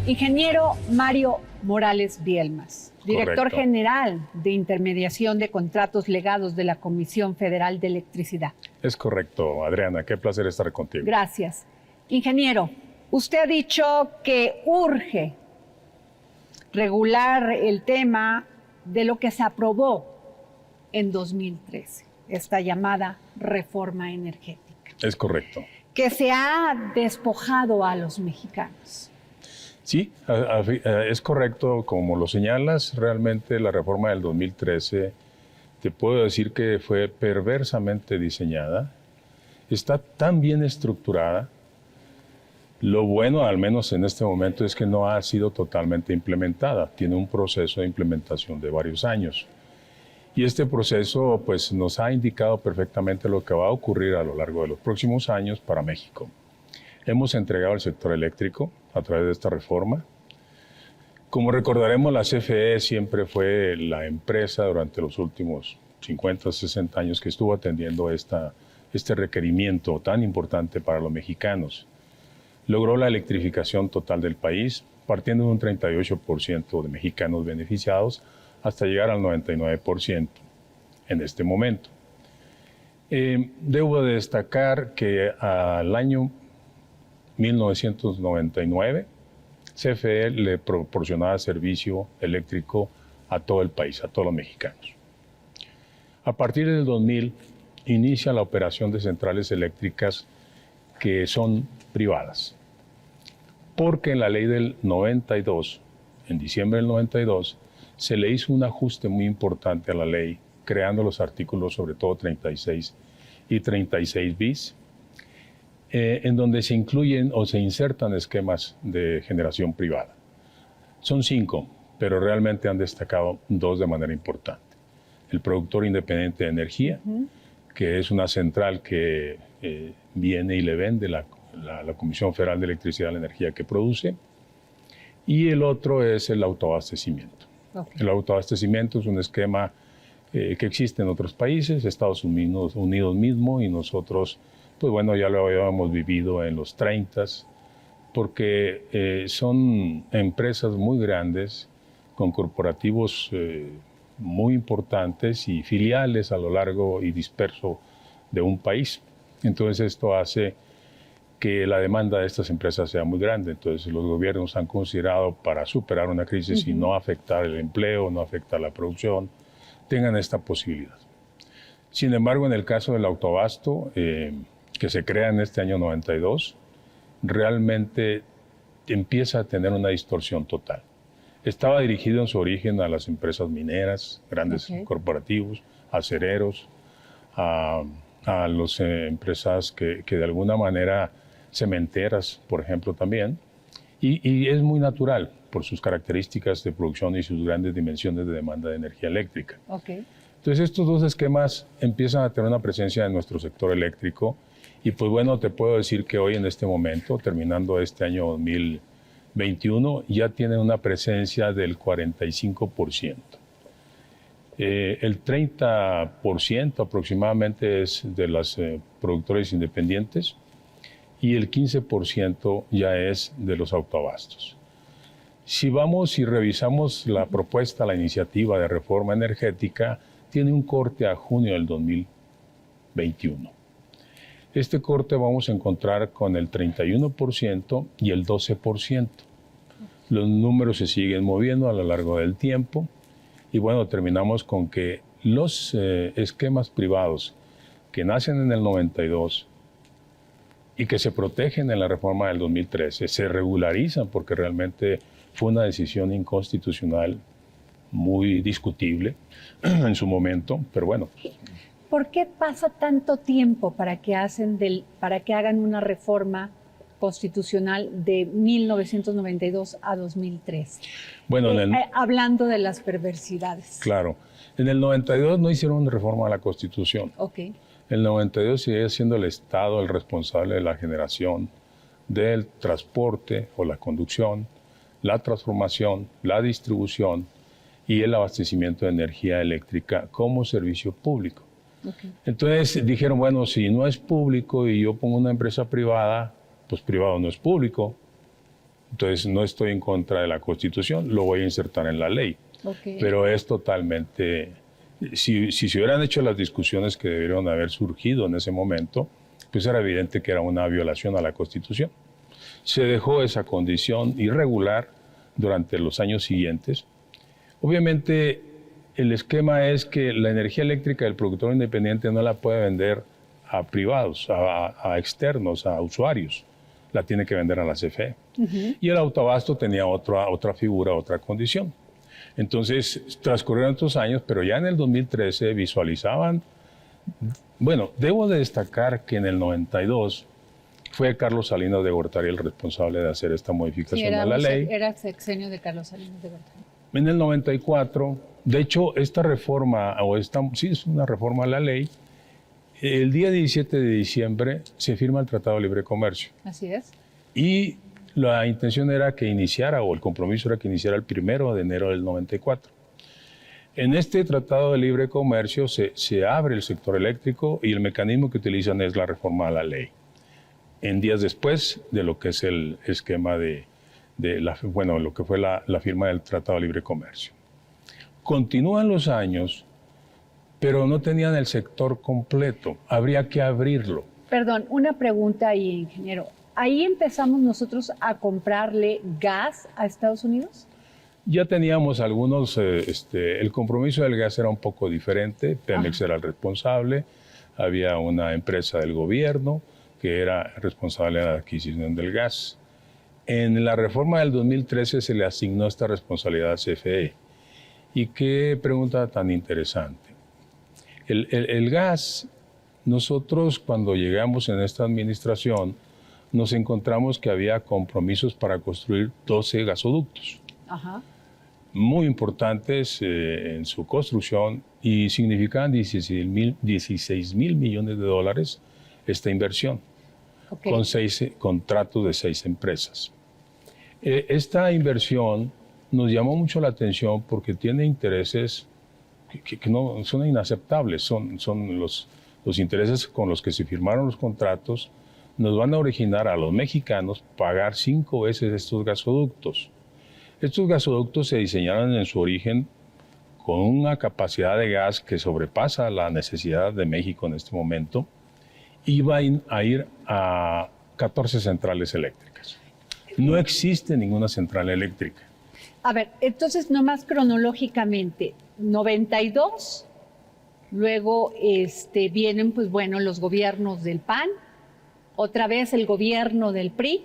Ingeniero Mario Morales Bielmas, director Correcto. general de intermediación de contratos legados de la Comisión Federal de Electricidad. Es correcto, Adriana. Qué placer estar contigo. Gracias. Ingeniero, usted ha dicho que urge regular el tema de lo que se aprobó en 2013, esta llamada reforma energética, Es correcto. que se ha despojado a los mexicanos. Sí, es correcto. Como lo señalas, realmente la reforma del 2013, te puedo decir que fue perversamente diseñada, está tan bien estructurada. Lo bueno, al menos en este momento, es que no ha sido totalmente implementada. Tiene un proceso de implementación de varios años. Y este proceso pues, nos ha indicado perfectamente lo que va a ocurrir a lo largo de los próximos años para México. Hemos entregado al sector eléctrico a través de esta reforma. Como recordaremos, la CFE siempre fue la empresa durante los últimos 50, 60 años que estuvo atendiendo este requerimiento tan importante para los mexicanos. Logró la electrificación total del país, partiendo de un 38% de mexicanos beneficiados hasta llegar al 99% en este momento. Debo destacar que al año 1999, CFE le proporcionaba servicio eléctrico a todo el país, a todos los mexicanos. A partir del 2000, inicia la operación de centrales eléctricas que son privadas. Porque en la ley del 92, en diciembre del 92, se le hizo un ajuste muy importante a la ley, creando los artículos, sobre todo 36 y 36 bis, en donde se incluyen o se insertan esquemas de generación privada. Son 5, pero realmente han destacado 2 de manera importante. El productor independiente de energía, que es una central que viene y le vende la Comisión Federal de Electricidad la energía que produce, y el otro es el autoabastecimiento. Okay. El autoabastecimiento es un esquema que existe en otros países, Estados Unidos mismo, y nosotros, pues bueno, ya lo habíamos vivido en los 30s, porque son empresas muy grandes, con corporativos muy importantes y filiales a lo largo y disperso de un país. Entonces esto hace que la demanda de estas empresas sea muy grande. Entonces los gobiernos han considerado, para superar una crisis y no afectar el empleo, no afectar la producción, tengan esta posibilidad. Sin embargo, en el caso del autoabasto, que se crea en este año 92, realmente empieza a tener una distorsión total. Estaba dirigido en su origen a las empresas mineras, grandes corporativos, acereros, a las empresas que de alguna manera, cementeras, por ejemplo, también, y es muy natural por sus características de producción y sus grandes dimensiones de demanda de energía eléctrica. Entonces, estos 2 esquemas empiezan a tener una presencia en nuestro sector eléctrico, y pues bueno, te puedo decir que hoy en este momento, terminando este año 2021, ya tienen una presencia del 45%. El 30% aproximadamente es de los productores independientes, y el 15% ya es de los autoabastos. Si vamos y revisamos la propuesta, la iniciativa de reforma energética, tiene un corte a junio del 2021. Este corte vamos a encontrar con el 31% y el 12%. Los números se siguen moviendo a lo largo del tiempo, y bueno, terminamos con que los esquemas privados que nacen en el 92 y que se protegen en la reforma del 2013, se regularizan, porque realmente fue una decisión inconstitucional muy discutible en su momento, pero bueno. ¿Por qué pasa tanto tiempo para que hagan una reforma constitucional de 1992 a 2003? Bueno, hablando de las perversidades. Claro. En el 92 no hicieron una reforma a la Constitución. En el 92 sigue siendo el Estado el responsable de la generación, del transporte o la conducción, la transformación, la distribución y el abastecimiento de energía eléctrica como servicio público. Entonces dijeron, bueno, si no es público y yo pongo una empresa privada, pues privado no es público. Entonces, no estoy en contra de la Constitución, lo voy a insertar en la ley. Okay. Pero es totalmente... Si se hubieran hecho las discusiones que debieron haber surgido en ese momento, pues era evidente que era una violación a la Constitución. Se dejó esa condición irregular durante los años siguientes. Obviamente, el esquema es que la energía eléctrica del productor independiente no la puede vender a privados, a externos, a usuarios. La tiene que vender a la CFE. Y el autoabasto tenía otra figura, otra condición. Entonces, transcurrieron estos años, pero ya en el 2013 visualizaban... Bueno, debo de destacar que en el 92 fue Carlos Salinas de Gortari el responsable de hacer esta modificación a la ley. Era sexenio de Carlos Salinas de Gortari. En el 94, de hecho, esta reforma, sí, es una reforma a la ley. El día 17 de diciembre se firma el Tratado de Libre Comercio. Así es. Y la intención era que iniciara, o el compromiso era que iniciara el 1 de enero del 94. En este Tratado de Libre Comercio se abre el sector eléctrico y el mecanismo que utilizan es la reforma a la ley. En días después de lo que es el esquema lo que fue la firma del Tratado de Libre Comercio. Continúan los años, pero no tenían el sector completo. Habría que abrirlo. Perdón, una pregunta ahí, ingeniero. ¿Ahí empezamos nosotros a comprarle gas a Estados Unidos? Ya teníamos algunos, el compromiso del gas era un poco diferente. Pemex era el responsable, había una empresa del gobierno que era responsable de la adquisición del gas. En la reforma del 2013 se le asignó esta responsabilidad a CFE. Y qué pregunta tan interesante. El gas, nosotros cuando llegamos en esta administración, nos encontramos que había compromisos para construir 12 gasoductos. Ajá. Muy importantes en su construcción y significaban 16 mil millones de dólares esta inversión, con 6 contratos de 6 empresas. Esta inversión nos llamó mucho la atención porque tiene intereses que no son inaceptables, son los intereses con los que se firmaron los contratos. Nos van a originar a los mexicanos pagar 5 veces estos gasoductos. Estos gasoductos se diseñaron en su origen con una capacidad de gas que sobrepasa la necesidad de México en este momento. Iba a ir a 14 centrales eléctricas. No existe ninguna central eléctrica. A ver, entonces nomás cronológicamente, 92, luego vienen pues bueno los gobiernos del PAN, otra vez el gobierno del PRI.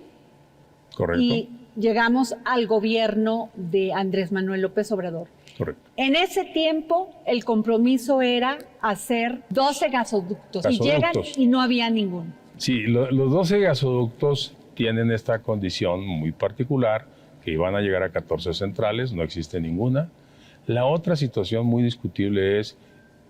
Correcto. Y llegamos al gobierno de Andrés Manuel López Obrador. Correcto. En ese tiempo, el compromiso era hacer 12 gasoductos. Y llegan y no había ninguno. Sí, los 12 gasoductos tienen esta condición muy particular, que iban a llegar a 14 centrales, no existe ninguna. La otra situación muy discutible es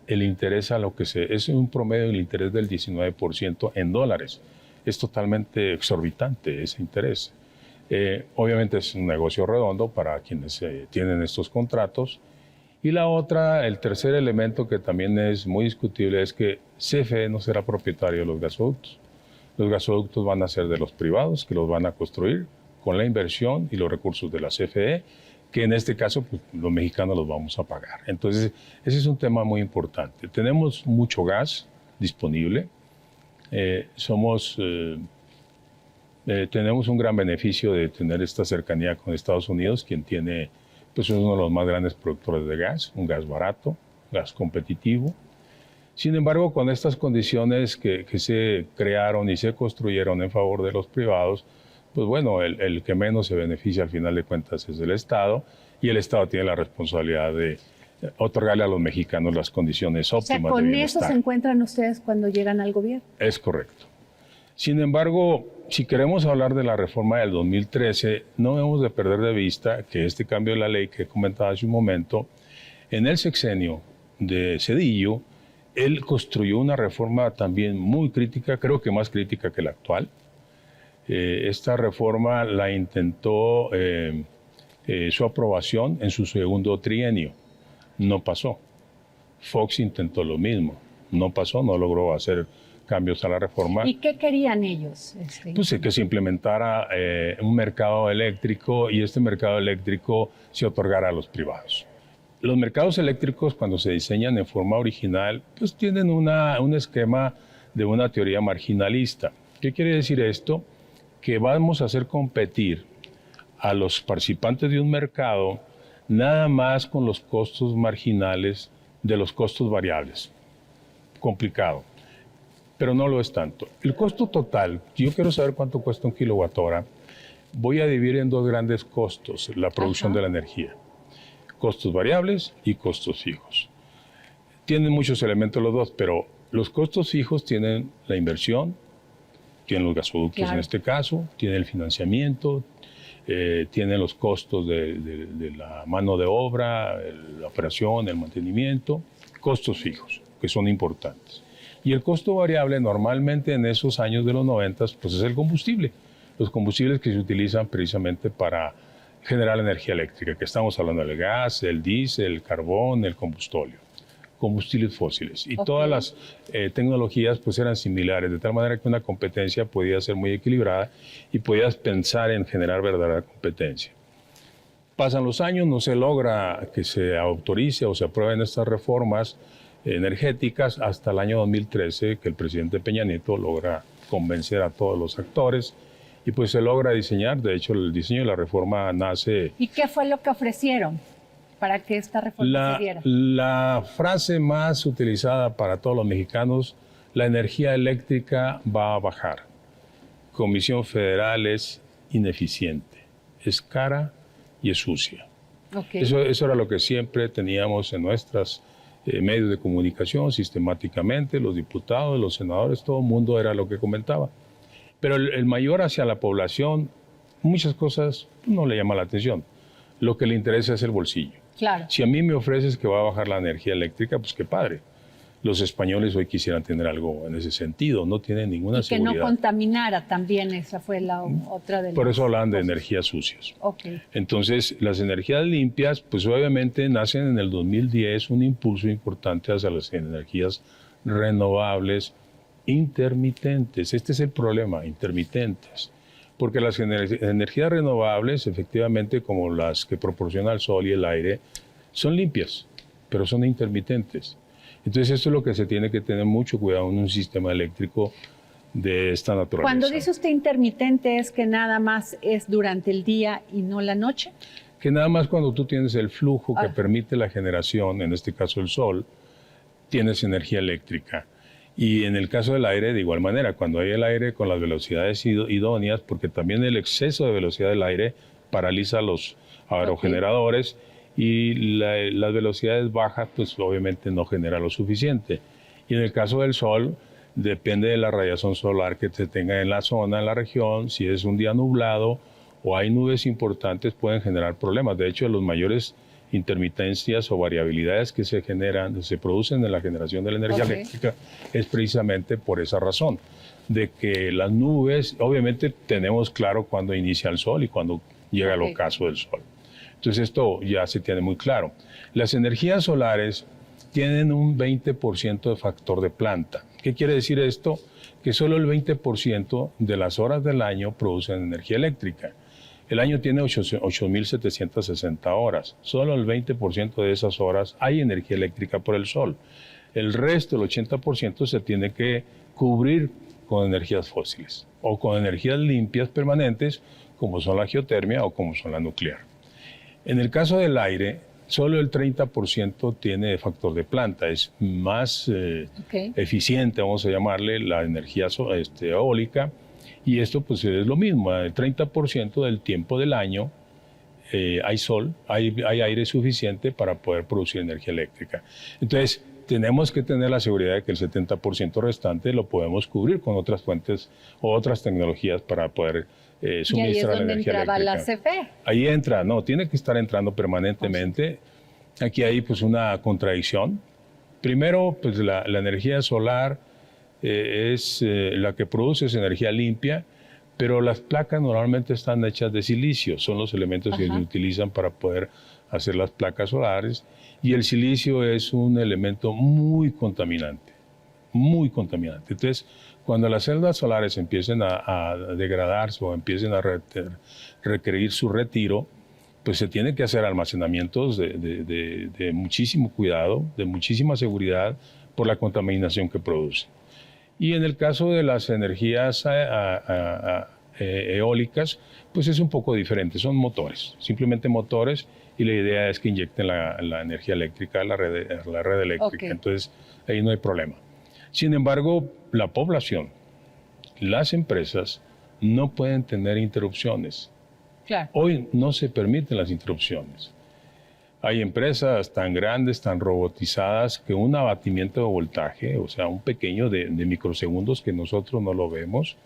el interés a lo que es un promedio del interés del 19% en dólares. Es totalmente exorbitante ese interés. Obviamente es un negocio redondo para quienes tienen estos contratos. Y la otra, el tercer elemento que también es muy discutible es que CFE no será propietario de los gasoductos. Los gasoductos van a ser de los privados que los van a construir con la inversión y los recursos de la CFE, que en este caso pues, los mexicanos los vamos a pagar. Entonces, ese es un tema muy importante. Tenemos mucho gas disponible. Tenemos un gran beneficio de tener esta cercanía con Estados Unidos, quien tiene pues, es uno de los más grandes productores de gas, un gas barato, gas competitivo. Sin embargo, con estas condiciones que se crearon y se construyeron en favor de los privados, pues bueno, el que menos se beneficia al final de cuentas es el Estado, y el Estado tiene la responsabilidad de otorgarle a los mexicanos las condiciones óptimas de bienestar. ¿Con eso se encuentran ustedes cuando llegan al gobierno? Es correcto. Sin embargo, si queremos hablar de la reforma del 2013, no debemos de perder de vista que este cambio de la ley que he comentado hace un momento, en el sexenio de Zedillo, él construyó una reforma también muy crítica, creo que más crítica que la actual. Esta reforma la intentó su aprobación en su segundo trienio, no pasó. Fox intentó lo mismo, no pasó, no logró hacer cambios a la reforma. ¿Y qué querían ellos? Pues que se implementara un mercado eléctrico y este mercado eléctrico se otorgara a los privados. Los mercados eléctricos, cuando se diseñan en forma original, pues tienen un esquema de una teoría marginalista. ¿Qué quiere decir esto? Que vamos a hacer competir a los participantes de un mercado nada más con los costos marginales de los costos variables. Complicado, pero no lo es tanto. El costo total, yo quiero saber cuánto cuesta un kilowatt-hora, voy a dividir en dos grandes costos la producción de la energía. Costos variables y costos fijos. Tienen muchos elementos los dos, pero los costos fijos tienen la inversión, tienen los gasoductos en este caso, tienen el financiamiento, tienen los costos de la mano de obra, la operación, el mantenimiento, costos fijos, que son importantes. Y el costo variable normalmente en esos años de los 90 pues es el combustible. Los combustibles que se utilizan precisamente para generar energía eléctrica, que estamos hablando del gas, el diésel, el carbón, el combustóleo, combustibles fósiles. Y todas las tecnologías pues eran similares, de tal manera que una competencia podía ser muy equilibrada y podías pensar en generar verdadera competencia. Pasan los años, no se logra que se autorice o se aprueben estas reformas energéticas hasta el año 2013, que el presidente Peña Nieto logra convencer a todos los actores y pues se logra diseñar. De hecho, el diseño de la reforma nace... ¿Y qué fue lo que ofrecieron para que esta reforma se diera? La frase más utilizada para todos los mexicanos, la energía eléctrica va a bajar. Comisión Federal es ineficiente, es cara y es sucia. Eso era lo que siempre teníamos en nuestros medios de comunicación sistemáticamente, los diputados, los senadores, todo el mundo era lo que comentaba. Pero el mayor hacia la población, muchas cosas no le llama la atención. Lo que le interesa es el bolsillo. Claro. Si a mí me ofreces que va a bajar la energía eléctrica, pues qué padre. Los españoles hoy quisieran tener algo en ese sentido, no tienen ninguna seguridad. Que no contaminara también, esa fue la otra de las Por eso hablan de energías sucias. Okay. Entonces, las energías limpias, pues obviamente nacen en el 2010 un impulso importante hacia las energías renovables intermitentes. Este es el problema, intermitentes. Porque las energías renovables, efectivamente, como las que proporciona el sol y el aire, son limpias, pero son intermitentes. Entonces, esto es lo que se tiene que tener mucho cuidado en un sistema eléctrico de esta naturaleza. Cuando dice usted intermitente, ¿es que nada más es durante el día y no la noche? Que nada más cuando tú tienes el flujo que permite la generación, en este caso el sol, tienes energía eléctrica. Y en el caso del aire, de igual manera, cuando hay el aire con las velocidades idóneas, porque también el exceso de velocidad del aire paraliza los aerogeneradores y las velocidades bajas, pues obviamente no genera lo suficiente. Y en el caso del sol, depende de la radiación solar que se tenga en la zona, en la región. Si es un día nublado o hay nubes importantes, pueden generar problemas. De hecho, los mayores intermitencias o variabilidades que se producen en la generación de la energía eléctrica es precisamente por esa razón, de que las nubes, obviamente tenemos claro cuándo inicia el sol y cuándo llega el ocaso del sol. Entonces esto ya se tiene muy claro. Las energías solares tienen un 20% de factor de planta. ¿Qué quiere decir esto? Que solo el 20% de las horas del año producen energía eléctrica. El año tiene 8.760 horas. Solo el 20% de esas horas hay energía eléctrica por el sol. El resto, el 80%, se tiene que cubrir con energías fósiles o con energías limpias permanentes, como son la geotermia o como son la nuclear. En el caso del aire, solo el 30% tiene factor de planta. Es más eficiente, vamos a llamarle, la energía eólica. Y esto pues es lo mismo, el 30% del tiempo del año hay sol, hay aire suficiente para poder producir energía eléctrica. Entonces, tenemos que tener la seguridad de que el 70% restante lo podemos cubrir con otras fuentes o otras tecnologías para poder suministrar la energía eléctrica. ¿Y ahí es donde entraba la CFE? Ahí entra, no, tiene que estar entrando permanentemente. Aquí hay pues una contradicción. Primero, pues la energía solar es la que produce esa energía limpia, pero las placas normalmente están hechas de silicio, son los elementos que se utilizan para poder hacer las placas solares, y el silicio es un elemento muy contaminante, muy contaminante. Entonces, cuando las celdas solares empiecen a degradarse o empiecen a requerir su retiro, pues se tiene que hacer almacenamientos de muchísimo cuidado, de muchísima seguridad por la contaminación que produce. Y en el caso de las energías eólicas, pues es un poco diferente, son motores, simplemente motores, y la idea es que inyecten la energía eléctrica a la red eléctrica, Okay. Entonces ahí no hay problema. Sin embargo, la población, las empresas no pueden tener interrupciones. Claro. Hoy no se permiten las interrupciones. Hay empresas tan grandes, tan robotizadas, que un abatimiento de voltaje, o sea, un pequeño de microsegundos que nosotros no lo vemos,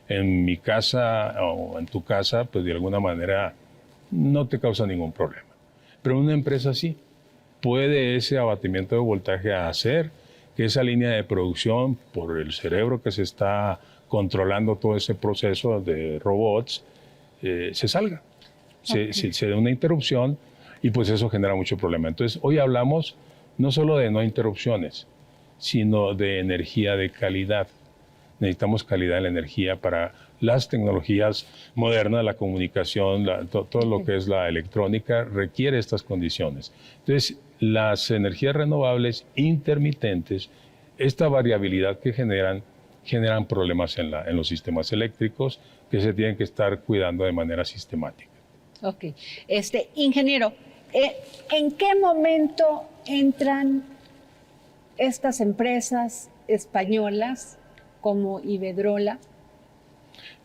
en mi casa o en tu casa, pues de alguna manera no te causa ningún problema. Pero una empresa sí puede ese abatimiento de voltaje hacer que esa línea de producción, por el cerebro que se está controlando todo ese proceso de robots, se salga. Okay. Se da una interrupción y pues eso genera mucho problema. Entonces, hoy hablamos no solo de no interrupciones, sino de energía de calidad. Necesitamos calidad en la energía para las tecnologías modernas, la comunicación, todo lo que es la electrónica requiere estas condiciones. Entonces, las energías renovables intermitentes, esta variabilidad que generan problemas en los sistemas eléctricos que se tienen que estar cuidando de manera sistemática. Ok. Ingeniero, ¿en qué momento entran estas empresas españolas como Iberdrola?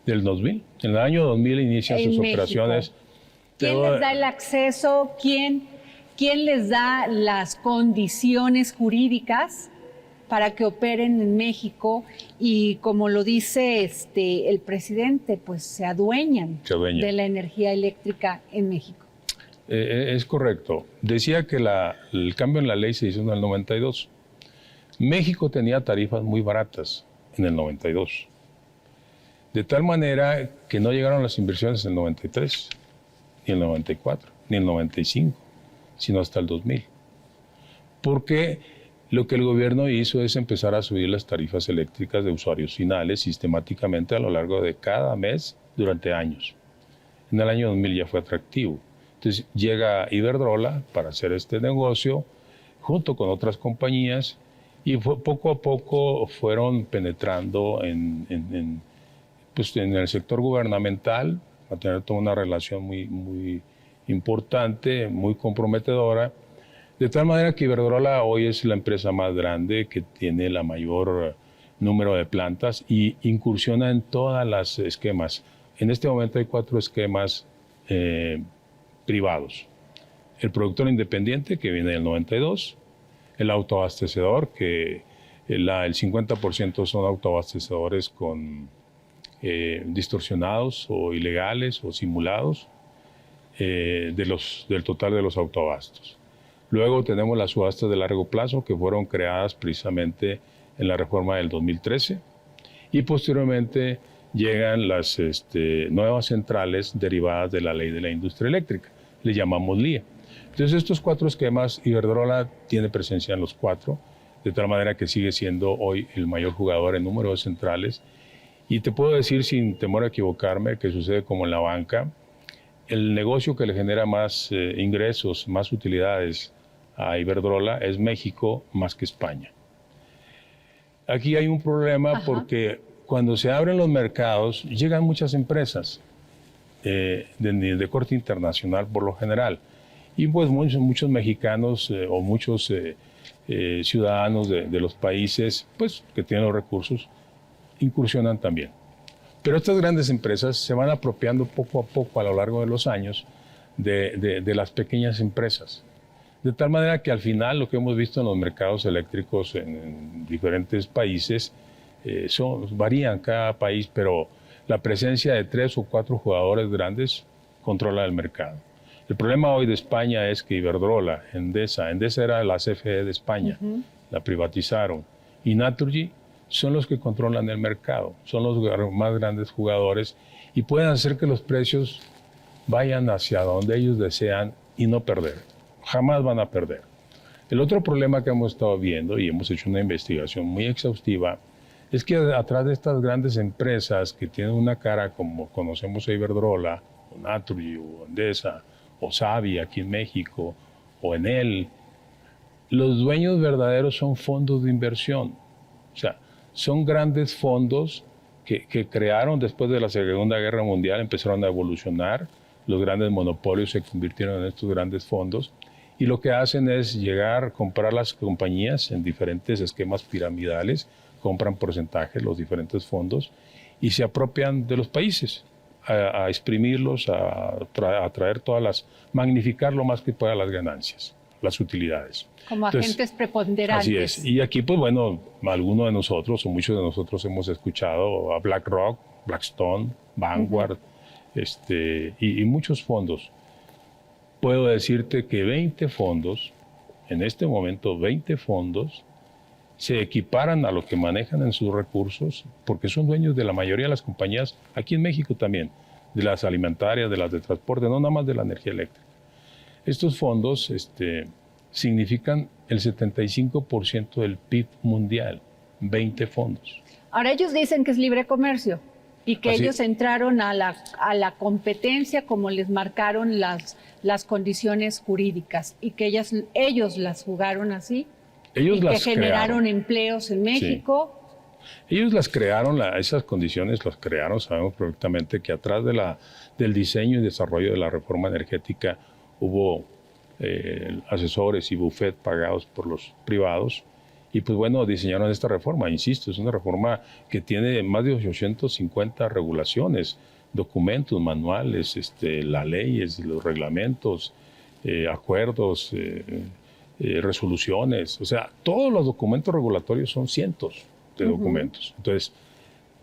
Del 2000. En el año 2000 inician sus operaciones. ¿Quién les da el acceso? ¿Quién les da las condiciones jurídicas para que operen en México? Y como lo dice el presidente, pues se adueñan de la energía eléctrica en México. Es correcto. Decía que el cambio en la ley se hizo en el 92. México tenía tarifas muy baratas en el 92. De tal manera que no llegaron las inversiones en el 93, ni el 94, ni el 95, sino hasta el 2000. Porque lo que el gobierno hizo es empezar a subir las tarifas eléctricas de usuarios finales sistemáticamente a lo largo de cada mes durante años. En el año 2000 ya fue atractivo. Entonces llega Iberdrola para hacer este negocio junto con otras compañías y poco a poco fueron penetrando en el sector gubernamental, a tener toda una relación muy importante, muy comprometedora, de tal manera que Iberdrola hoy es la empresa más grande que tiene la mayor número de plantas y incursiona en todas las esquemas. En este momento hay 4 esquemas privados. El productor independiente, que viene del 92, el autoabastecedor, que el 50% son autoabastecedores distorsionados o ilegales o simulados del total de los autoabastos. Luego tenemos las subastas de largo plazo que fueron creadas precisamente en la reforma del 2013 y posteriormente llegan las nuevas centrales derivadas de la ley de la industria eléctrica, le llamamos LIE. Entonces estos 4 esquemas, Iberdrola tiene presencia en los 4, de tal manera que sigue siendo hoy el mayor jugador en número de centrales. Y te puedo decir sin temor a equivocarme que sucede como en la banca, el negocio que le genera más ingresos, más utilidades a Iberdrola es México más que España. Aquí hay un problema porque cuando se abren los mercados llegan muchas empresas de corte internacional por lo general y pues muchos mexicanos o muchos ciudadanos de los países pues, que tienen los recursos incursionan también. Pero estas grandes empresas se van apropiando poco a poco a lo largo de los años de las pequeñas empresas. De tal manera que al final lo que hemos visto en los mercados eléctricos en diferentes países varían cada país, pero la presencia de 3 o 4 jugadores grandes controla el mercado. El problema hoy de España es que Iberdrola, Endesa era la CFE de España, la privatizaron, y Naturgy son los que controlan el mercado, son los más grandes jugadores y pueden hacer que los precios vayan hacia donde ellos desean y no perder. Jamás van a perder. El otro problema que hemos estado viendo, y hemos hecho una investigación muy exhaustiva, es que atrás de estas grandes empresas que tienen una cara como conocemos a Iberdrola, o Naturgy, o Endesa, o Savi aquí en México, o Enel, los dueños verdaderos son fondos de inversión. O sea, son grandes fondos que crearon después de la Segunda Guerra Mundial, empezaron a evolucionar, los grandes monopolios se convirtieron en estos grandes fondos, y lo que hacen es llegar, comprar las compañías en diferentes esquemas piramidales, compran porcentajes los diferentes fondos y se apropian de los países, a exprimirlos, a traer todas las, magnificar lo más que pueda las ganancias, las utilidades. Como agentes preponderantes. Así es. Y aquí, pues bueno, algunos de nosotros o muchos de nosotros hemos escuchado a BlackRock, Blackstone, Vanguard, y muchos fondos. Puedo decirte que 20 fondos, en este momento 20 fondos, se equiparan a lo que manejan en sus recursos, porque son dueños de la mayoría de las compañías, aquí en México también, de las alimentarias, de las de transporte, no nada más de la energía eléctrica. Estos fondos significan el 75% del PIB mundial, 20 fondos. Ahora ellos dicen que es libre comercio y que Así. ellos entraron a la competencia como les marcaron las condiciones jurídicas y que ellos las jugaron así. Ellos y las que generaron crearon. empleos en México. Sí. Ellos las crearon, esas condiciones las crearon, sabemos perfectamente que atrás del diseño y desarrollo de la reforma energética hubo asesores y buffet pagados por los privados y pues bueno, diseñaron esta reforma, insisto, es una reforma que tiene más de 850 regulaciones, documentos, manuales, las leyes, los reglamentos, acuerdos, resoluciones, o sea, todos los documentos regulatorios son cientos de documentos. Entonces,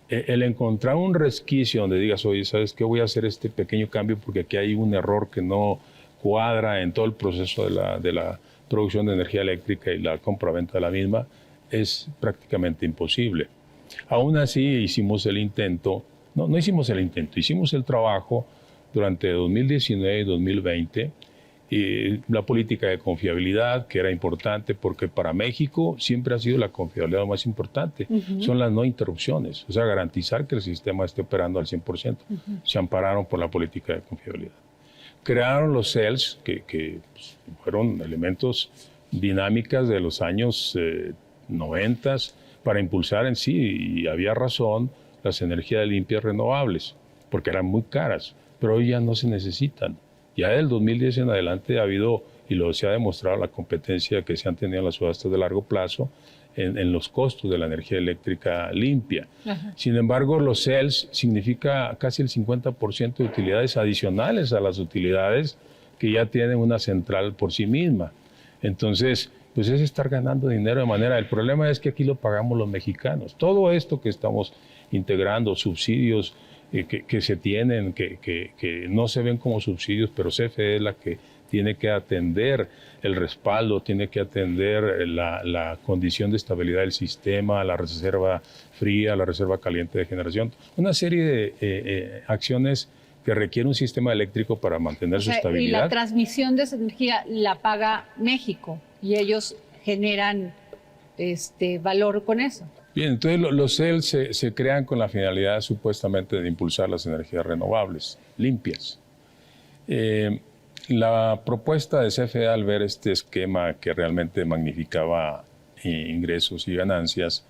el encontrar un resquicio donde digas, oye, ¿sabes qué? Voy a hacer este pequeño cambio porque aquí hay un error que no cuadra en todo el proceso de la producción de energía eléctrica y la compra-venta de la misma, es prácticamente imposible. Aún así, hicimos el intento, no hicimos el intento, hicimos el trabajo durante 2019 y 2020, y la política de confiabilidad, que era importante porque para México siempre ha sido la confiabilidad lo más importante, son las no interrupciones, o sea, garantizar que el sistema esté operando al 100%. Se ampararon por la política de confiabilidad. Crearon los CELS, que pues, fueron elementos dinámicas de los años 90 para impulsar en sí, y había razón, las energías limpias renovables, porque eran muy caras, pero hoy ya no se necesitan. Ya del 2010 en adelante ha habido, y se ha demostrado, la competencia que se han tenido en las subastas de largo plazo en los costos de la energía eléctrica limpia. Ajá. Sin embargo, los CELS significa casi el 50% de utilidades adicionales a las utilidades que ya tienen una central por sí misma. Entonces, pues es estar ganando dinero de manera... El problema es que aquí lo pagamos los mexicanos. Todo esto que estamos integrando, subsidios que se tienen, que no se ven como subsidios, pero CFE es la que tiene que atender el respaldo, tiene que atender la condición de estabilidad del sistema, la reserva fría, la reserva caliente de generación. Una serie de acciones que requiere un sistema eléctrico para mantener su estabilidad. Y la transmisión de esa energía la paga México y ellos generan valor con eso. Bien, entonces los CELS se crean con la finalidad supuestamente de impulsar las energías renovables, limpias. La propuesta de CFE al ver este esquema que realmente magnificaba ingresos y ganancias,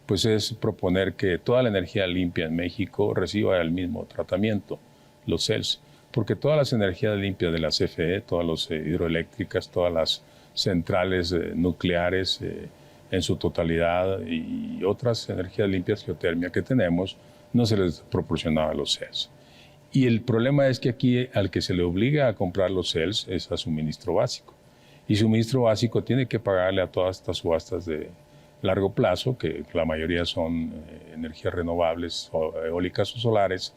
pues es proponer que toda la energía limpia en México reciba el mismo tratamiento, los CELS, porque todas las energías limpias de la CFE, todas las hidroeléctricas, todas las centrales nucleares en su totalidad y otras energías limpias, geotermia que tenemos, no se les proporcionaba los CELS. Y el problema es que aquí al que se le obliga a comprar los CELS es a suministro básico. Y suministro básico tiene que pagarle a todas estas subastas de largo plazo, que la mayoría son energías renovables, eólicas o solares.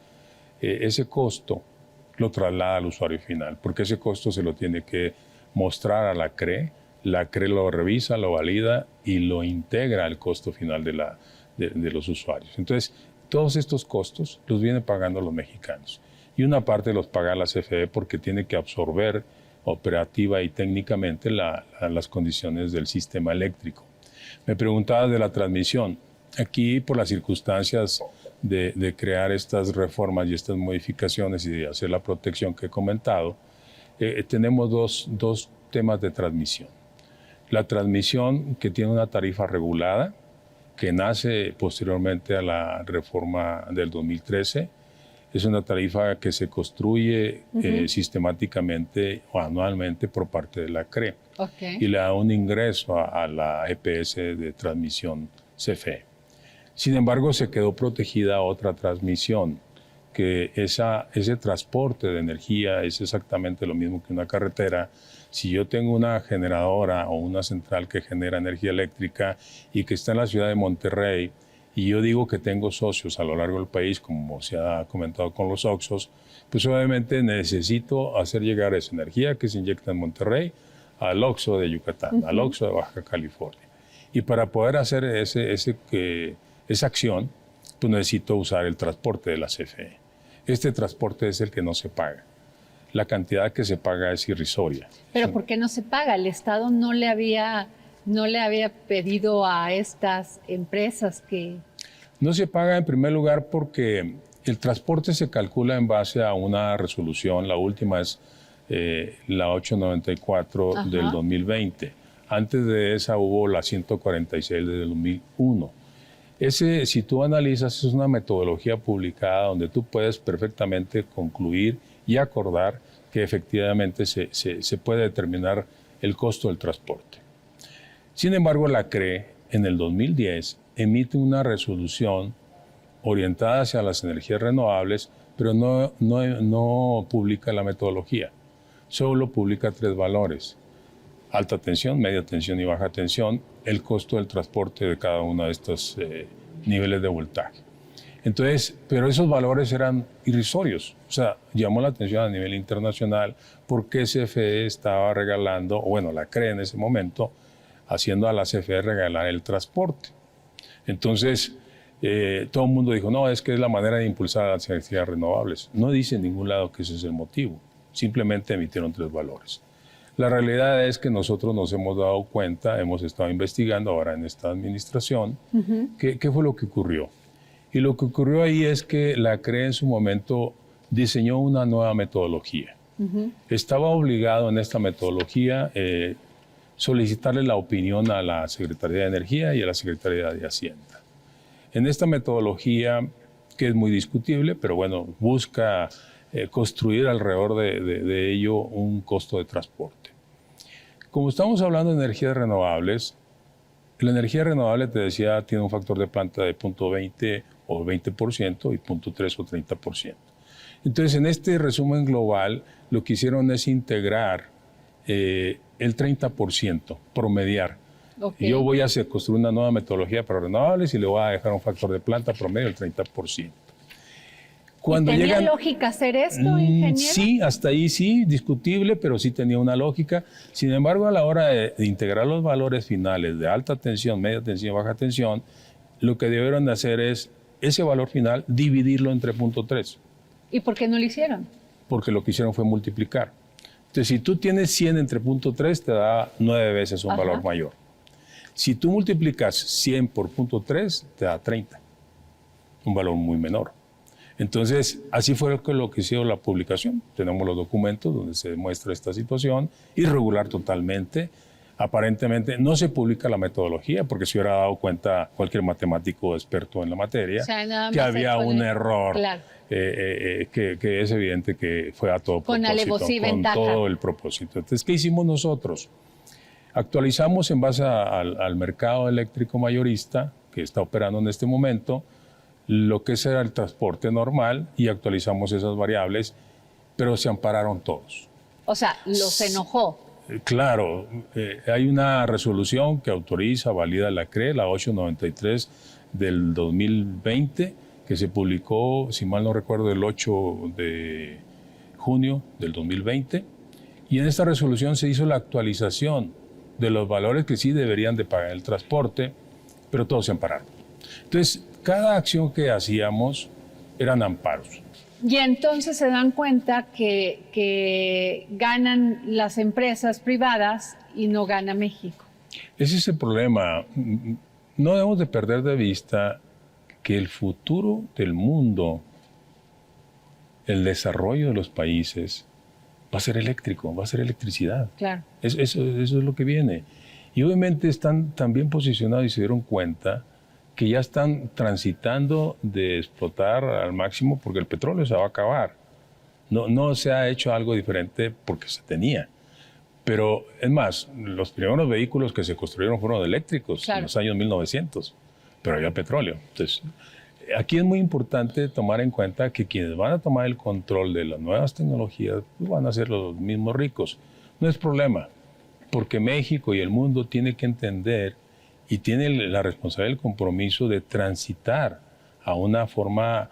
Ese costo lo traslada al usuario final, porque ese costo se lo tiene que mostrar a la CRE. La CRE lo revisa, lo valida y lo integra al costo final de los usuarios. Entonces, todos estos costos los vienen pagando los mexicanos. Y una parte los paga la CFE porque tiene que absorber operativa y técnicamente las condiciones del sistema eléctrico. Me preguntaba de la transmisión. Aquí, por las circunstancias de crear estas reformas y estas modificaciones y de hacer la protección que he comentado, tenemos dos temas de transmisión. La transmisión, que tiene una tarifa regulada, que nace posteriormente a la reforma del 2013, es una tarifa que se construye sistemáticamente o anualmente por parte de la CRE y le da un ingreso a la EPS de transmisión CFE. Sin embargo, se quedó protegida otra transmisión, que ese transporte de energía es exactamente lo mismo que una carretera. Si yo tengo una generadora o una central que genera energía eléctrica y que está en la ciudad de Monterrey, y yo digo que tengo socios a lo largo del país, como se ha comentado con los OXXOs, pues obviamente necesito hacer llegar esa energía que se inyecta en Monterrey al OXXO de Yucatán, al OXXO de Baja California. Y para poder hacer esa acción, pues necesito usar el transporte de la CFE. Este transporte es el que no se paga. La cantidad que se paga es irrisoria. ¿Pero por qué no se paga? El Estado no le había pedido a estas empresas que... No se paga en primer lugar porque el transporte se calcula en base a una resolución. La última es la 894 del 2020. Antes de esa hubo la 146 del 2001. Si tú analizas, es una metodología publicada donde tú puedes perfectamente concluir y acordar que efectivamente se puede determinar el costo del transporte. Sin embargo, la CRE en el 2010 emite una resolución orientada hacia las energías renovables, pero no publica la metodología. Solo publica 3 valores: alta tensión, media tensión y baja tensión, el costo del transporte de cada uno de estos niveles de voltaje. Entonces, pero esos valores eran irrisorios. O sea, llamó la atención a nivel internacional porque CFE estaba regalando, o bueno, la CRE en ese momento, haciendo a la CFE regalar el transporte. Entonces, todo el mundo dijo, no, es que es la manera de impulsar las energías renovables. No dice en ningún lado que ese es el motivo. Simplemente emitieron 3 valores. La realidad es que nosotros nos hemos dado cuenta, hemos estado investigando ahora en esta administración, qué fue lo que ocurrió. Y lo que ocurrió ahí es que la CRE en su momento diseñó una nueva metodología. Estaba obligado en esta metodología solicitarle la opinión a la Secretaría de Energía y a la Secretaría de Hacienda. En esta metodología, que es muy discutible, pero bueno, busca construir alrededor de ello un costo de transporte. Como estamos hablando de energías renovables, la energía renovable, te decía, tiene un factor de planta de 0.20 o 20% y 0.3 o 30%. Entonces, en este resumen global, lo que hicieron es integrar el 30%, promediar. Yo voy a construir una nueva metodología para renovables y le voy a dejar un factor de planta promedio del 30%. ¿Tenía lógica hacer esto, ingeniero? Sí, hasta ahí sí, discutible, pero sí tenía una lógica. Sin embargo, a la hora de integrar los valores finales de alta tensión, media tensión, baja tensión, lo que debieron de hacer es ese valor final dividirlo entre 0.3. ¿Y por qué no lo hicieron? Porque lo que hicieron fue multiplicar. Entonces, si tú tienes 100 entre 0.3, te da 9 veces un valor mayor. Si tú multiplicas 100 por 0.3, te da 30, un valor muy menor. Entonces, así fue lo que hizo la publicación. Tenemos los documentos donde se demuestra esta situación, irregular totalmente. Aparentemente no se publica la metodología, porque se hubiera dado cuenta cualquier matemático experto en la materia, que había un error, claro. Que es evidente que fue a todo propósito, con todo el propósito. Entonces, ¿qué hicimos nosotros? Actualizamos en base al mercado eléctrico mayorista, que está operando en este momento, lo que era el transporte normal, y actualizamos esas variables, pero se ampararon todos. O sea, los enojó. Claro, hay una resolución que autoriza, valida la CRE, la 893 del 2020, que se publicó, si mal no recuerdo, el 8 de junio del 2020, y en esta resolución se hizo la actualización de los valores que sí deberían de pagar el transporte, pero todos se ampararon. Entonces, cada acción que hacíamos eran amparos. Y entonces se dan cuenta que ganan las empresas privadas y no gana México. Ese es el problema. No debemos de perder de vista que el futuro del mundo, el desarrollo de los países, va a ser eléctrico, va a ser electricidad. Claro. Eso es lo que viene. Y obviamente están tan bien posicionados y se dieron cuenta que ya están transitando de explotar al máximo porque el petróleo se va a acabar. No se ha hecho algo diferente porque se tenía. Pero es más, los primeros vehículos que se construyeron fueron eléctricos en los años 1900, pero había petróleo. Entonces, aquí es muy importante tomar en cuenta que quienes van a tomar el control de las nuevas tecnologías pues van a ser los mismos ricos. No es problema, porque México y el mundo tienen que entender y tienen la responsabilidad y el compromiso de transitar a una forma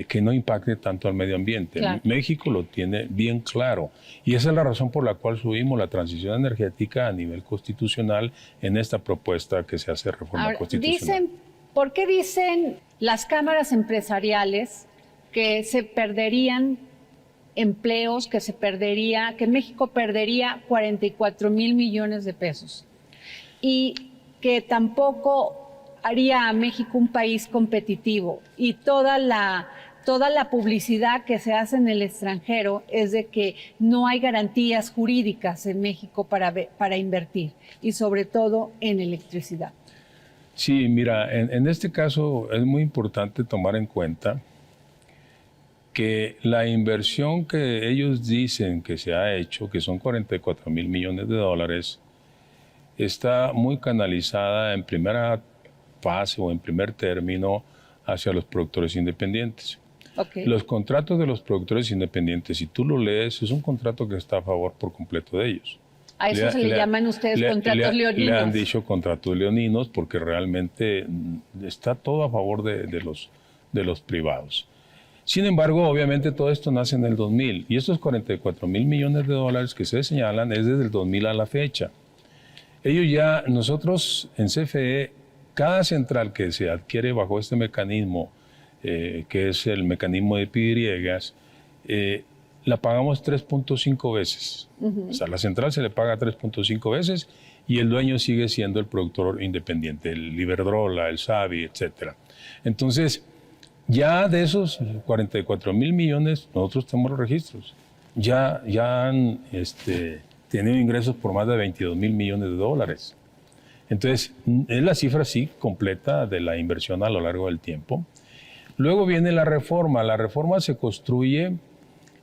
que no impacte tanto al medio ambiente. Claro. México lo tiene bien claro y esa es la razón por la cual subimos la transición energética a nivel constitucional en esta propuesta que se hace reforma constitucional. ¿Por qué dicen las cámaras empresariales que se perderían empleos, que México perdería 44,000 millones de pesos y que tampoco haría a México un país competitivo? Y toda la publicidad que se hace en el extranjero es de que no hay garantías jurídicas en México para invertir, y sobre todo en electricidad. Sí, mira, en este caso es muy importante tomar en cuenta que la inversión que ellos dicen que se ha hecho, que son 44,000 millones de dólares, está muy canalizada en primera fase o en primer término hacia los productores independientes. Okay. Los contratos de los productores independientes, si tú lo lees, es un contrato que está a favor por completo de ellos. ¿A eso se le llaman ustedes contratos leoninos? Le han dicho contratos leoninos porque realmente está todo a favor de los privados. Sin embargo, obviamente todo esto nace en el 2000 y estos 44,000 millones de dólares que se señalan es desde el 2000 a la fecha. Nosotros en CFE, cada central que se adquiere bajo este mecanismo, que es el mecanismo de PY, la pagamos 3.5 veces. O sea, la central se le paga 3.5 veces y el dueño sigue siendo el productor independiente, el Iberdrola, el Savi, etc. Entonces, ya de esos 44,000 millones, nosotros tenemos los registros. Ya han tenido ingresos por más de 22,000 millones de dólares. Entonces, es la cifra, sí, completa de la inversión a lo largo del tiempo. Luego viene la reforma. La reforma se construye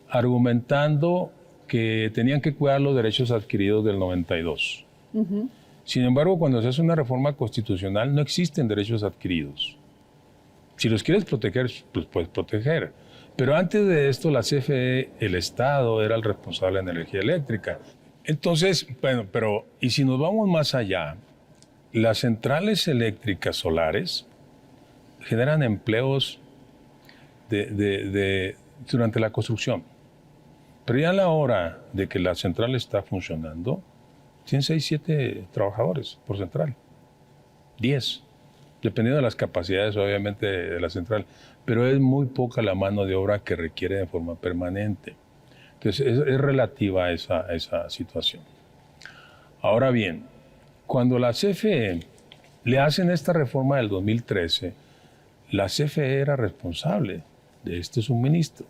argumentando que tenían que cuidar los derechos adquiridos del 92. Sin embargo, cuando se hace una reforma constitucional, no existen derechos adquiridos. Si los quieres proteger, pues puedes proteger. Pero antes de esto, la CFE, el Estado, era el responsable de energía eléctrica. Entonces, bueno, pero, y si nos vamos más allá, las centrales eléctricas solares generan empleos durante la construcción. Pero ya a la hora de que la central está funcionando, tienen 6, 7 trabajadores por central. 10, dependiendo de las capacidades, obviamente, de la central. Pero es muy poca la mano de obra que requiere de forma permanente. Entonces, es relativa a esa situación. Ahora bien, cuando la CFE le hacen esta reforma del 2013, la CFE era responsable de este suministro.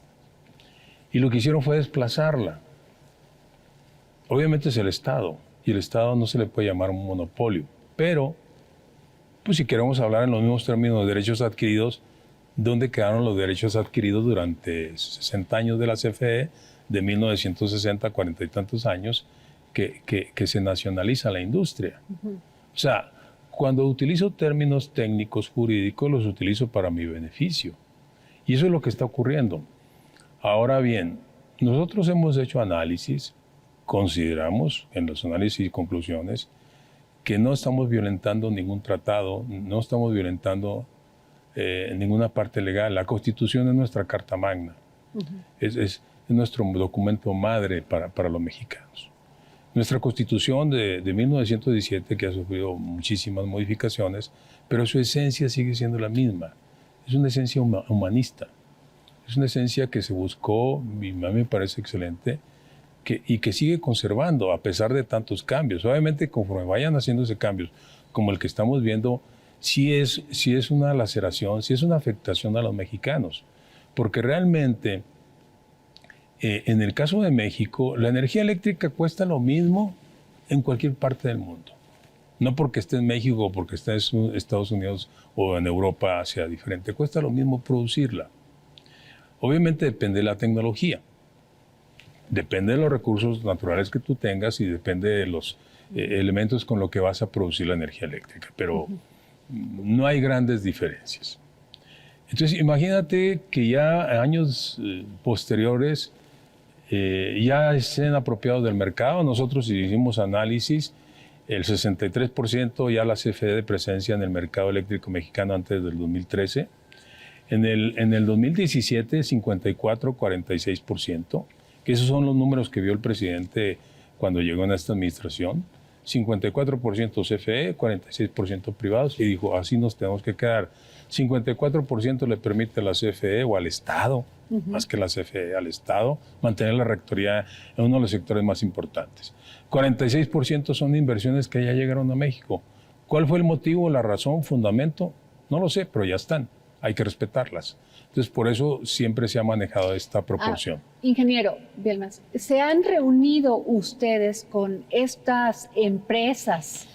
Y lo que hicieron fue desplazarla. Obviamente es el Estado, y el Estado no se le puede llamar un monopolio. Pero, pues si queremos hablar en los mismos términos de derechos adquiridos, ¿dónde quedaron los derechos adquiridos durante 60 años de la CFE, de 1960 a 40 y tantos años, que se nacionaliza la industria? O sea, cuando utilizo términos técnicos jurídicos, los utilizo para mi beneficio. Y eso es lo que está ocurriendo. Ahora bien, nosotros hemos hecho análisis, consideramos en los análisis y conclusiones que no estamos violentando ningún tratado, no estamos violentando ninguna parte legal. La Constitución es nuestra carta magna, es nuestro documento madre para los mexicanos. Nuestra Constitución de 1917, que ha sufrido muchísimas modificaciones, pero su esencia sigue siendo la misma. Es una esencia humanista. Es una esencia que se buscó, y a mí me parece excelente, y que sigue conservando a pesar de tantos cambios. Obviamente, conforme vayan haciéndose cambios, como el que estamos viendo, sí es una laceración, sí es una afectación a los mexicanos. Porque realmente, en el caso de México, la energía eléctrica cuesta lo mismo en cualquier parte del mundo. No porque esté en México o porque esté en Estados Unidos o en Europa sea diferente, cuesta lo mismo producirla. Obviamente depende de la tecnología, depende de los recursos naturales que tú tengas y depende de los elementos con los que vas a producir la energía eléctrica, pero no hay grandes diferencias. Entonces imagínate que ya años posteriores ya estén apropiados del mercado. Nosotros hicimos análisis, el 63% ya la CFE de presencia en el mercado eléctrico mexicano antes del 2013. En el 2017, 54-46%, que esos son los números que vio el presidente cuando llegó en esta administración. 54% CFE, 46% privados, y dijo, así nos tenemos que quedar. 54% le permite a la CFE o al Estado, más que la CFE, al Estado, mantener la rectoría en uno de los sectores más importantes. 46% son inversiones que ya llegaron a México. ¿Cuál fue el motivo, la razón, fundamento? No lo sé, pero ya están. Hay que respetarlas. Entonces, por eso siempre se ha manejado esta proporción. Ingeniero Bielmans, ¿se han reunido ustedes con estas empresas?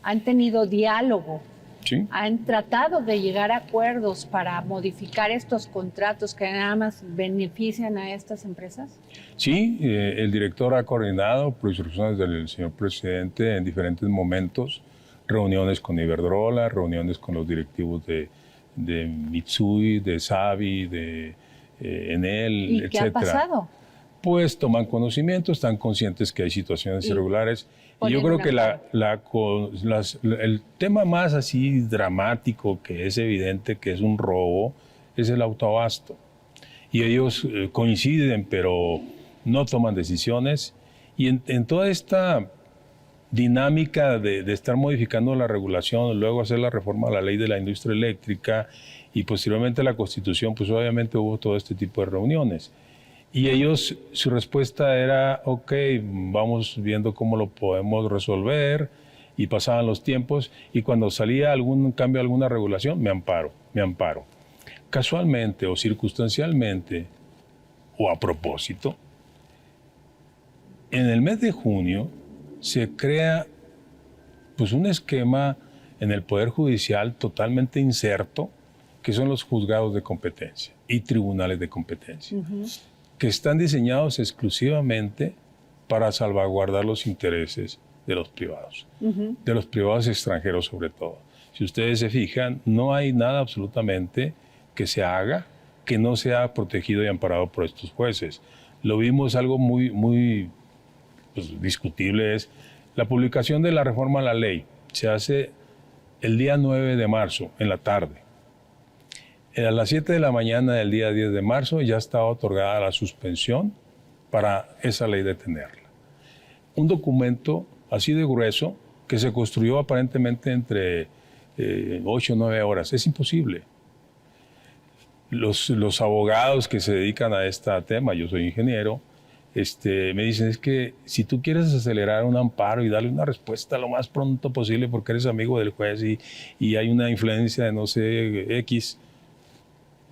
¿Han tenido diálogo? ¿Sí? ¿Han tratado de llegar a acuerdos para modificar estos contratos que nada más benefician a estas empresas? Sí, el director ha coordinado, por instrucciones del señor presidente, en diferentes momentos, reuniones con Iberdrola, reuniones con los directivos de Mitsui, de Savi, de Enel, etc. ¿Y qué ha pasado? Pues toman conocimiento, están conscientes que hay situaciones irregulares. Y yo creo que el tema más así dramático, que es evidente que es un robo, es el autoabasto. Y ellos coinciden, pero no toman decisiones. Y en toda esta dinámica de estar modificando la regulación, luego hacer la reforma a la ley de la industria eléctrica y posteriormente la Constitución, pues obviamente hubo todo este tipo de reuniones. Y ellos, su respuesta era, ok, vamos viendo cómo lo podemos resolver, y pasaban los tiempos, y cuando salía algún cambio, alguna regulación, me amparo. Casualmente o circunstancialmente, o a propósito, en el mes de junio se crea pues un esquema en el Poder Judicial totalmente inserto, que son los juzgados de competencia y tribunales de competencia, que están diseñados exclusivamente para salvaguardar los intereses de los privados, de los privados extranjeros sobre todo. Si ustedes se fijan, no hay nada absolutamente que se haga que no sea protegido y amparado por estos jueces. Lo vimos, algo muy pues, discutible es la publicación de la reforma a la ley. Se hace el día 9 de marzo, en la tarde. A las 7 de la mañana del día 10 de marzo ya estaba otorgada la suspensión para esa ley detenerla. Un documento así de grueso que se construyó aparentemente entre 8 o 9 horas. Es imposible. Los abogados que se dedican a este tema, yo soy ingeniero, me dicen, es que si tú quieres acelerar un amparo y darle una respuesta lo más pronto posible porque eres amigo del juez y hay una influencia de no sé, X,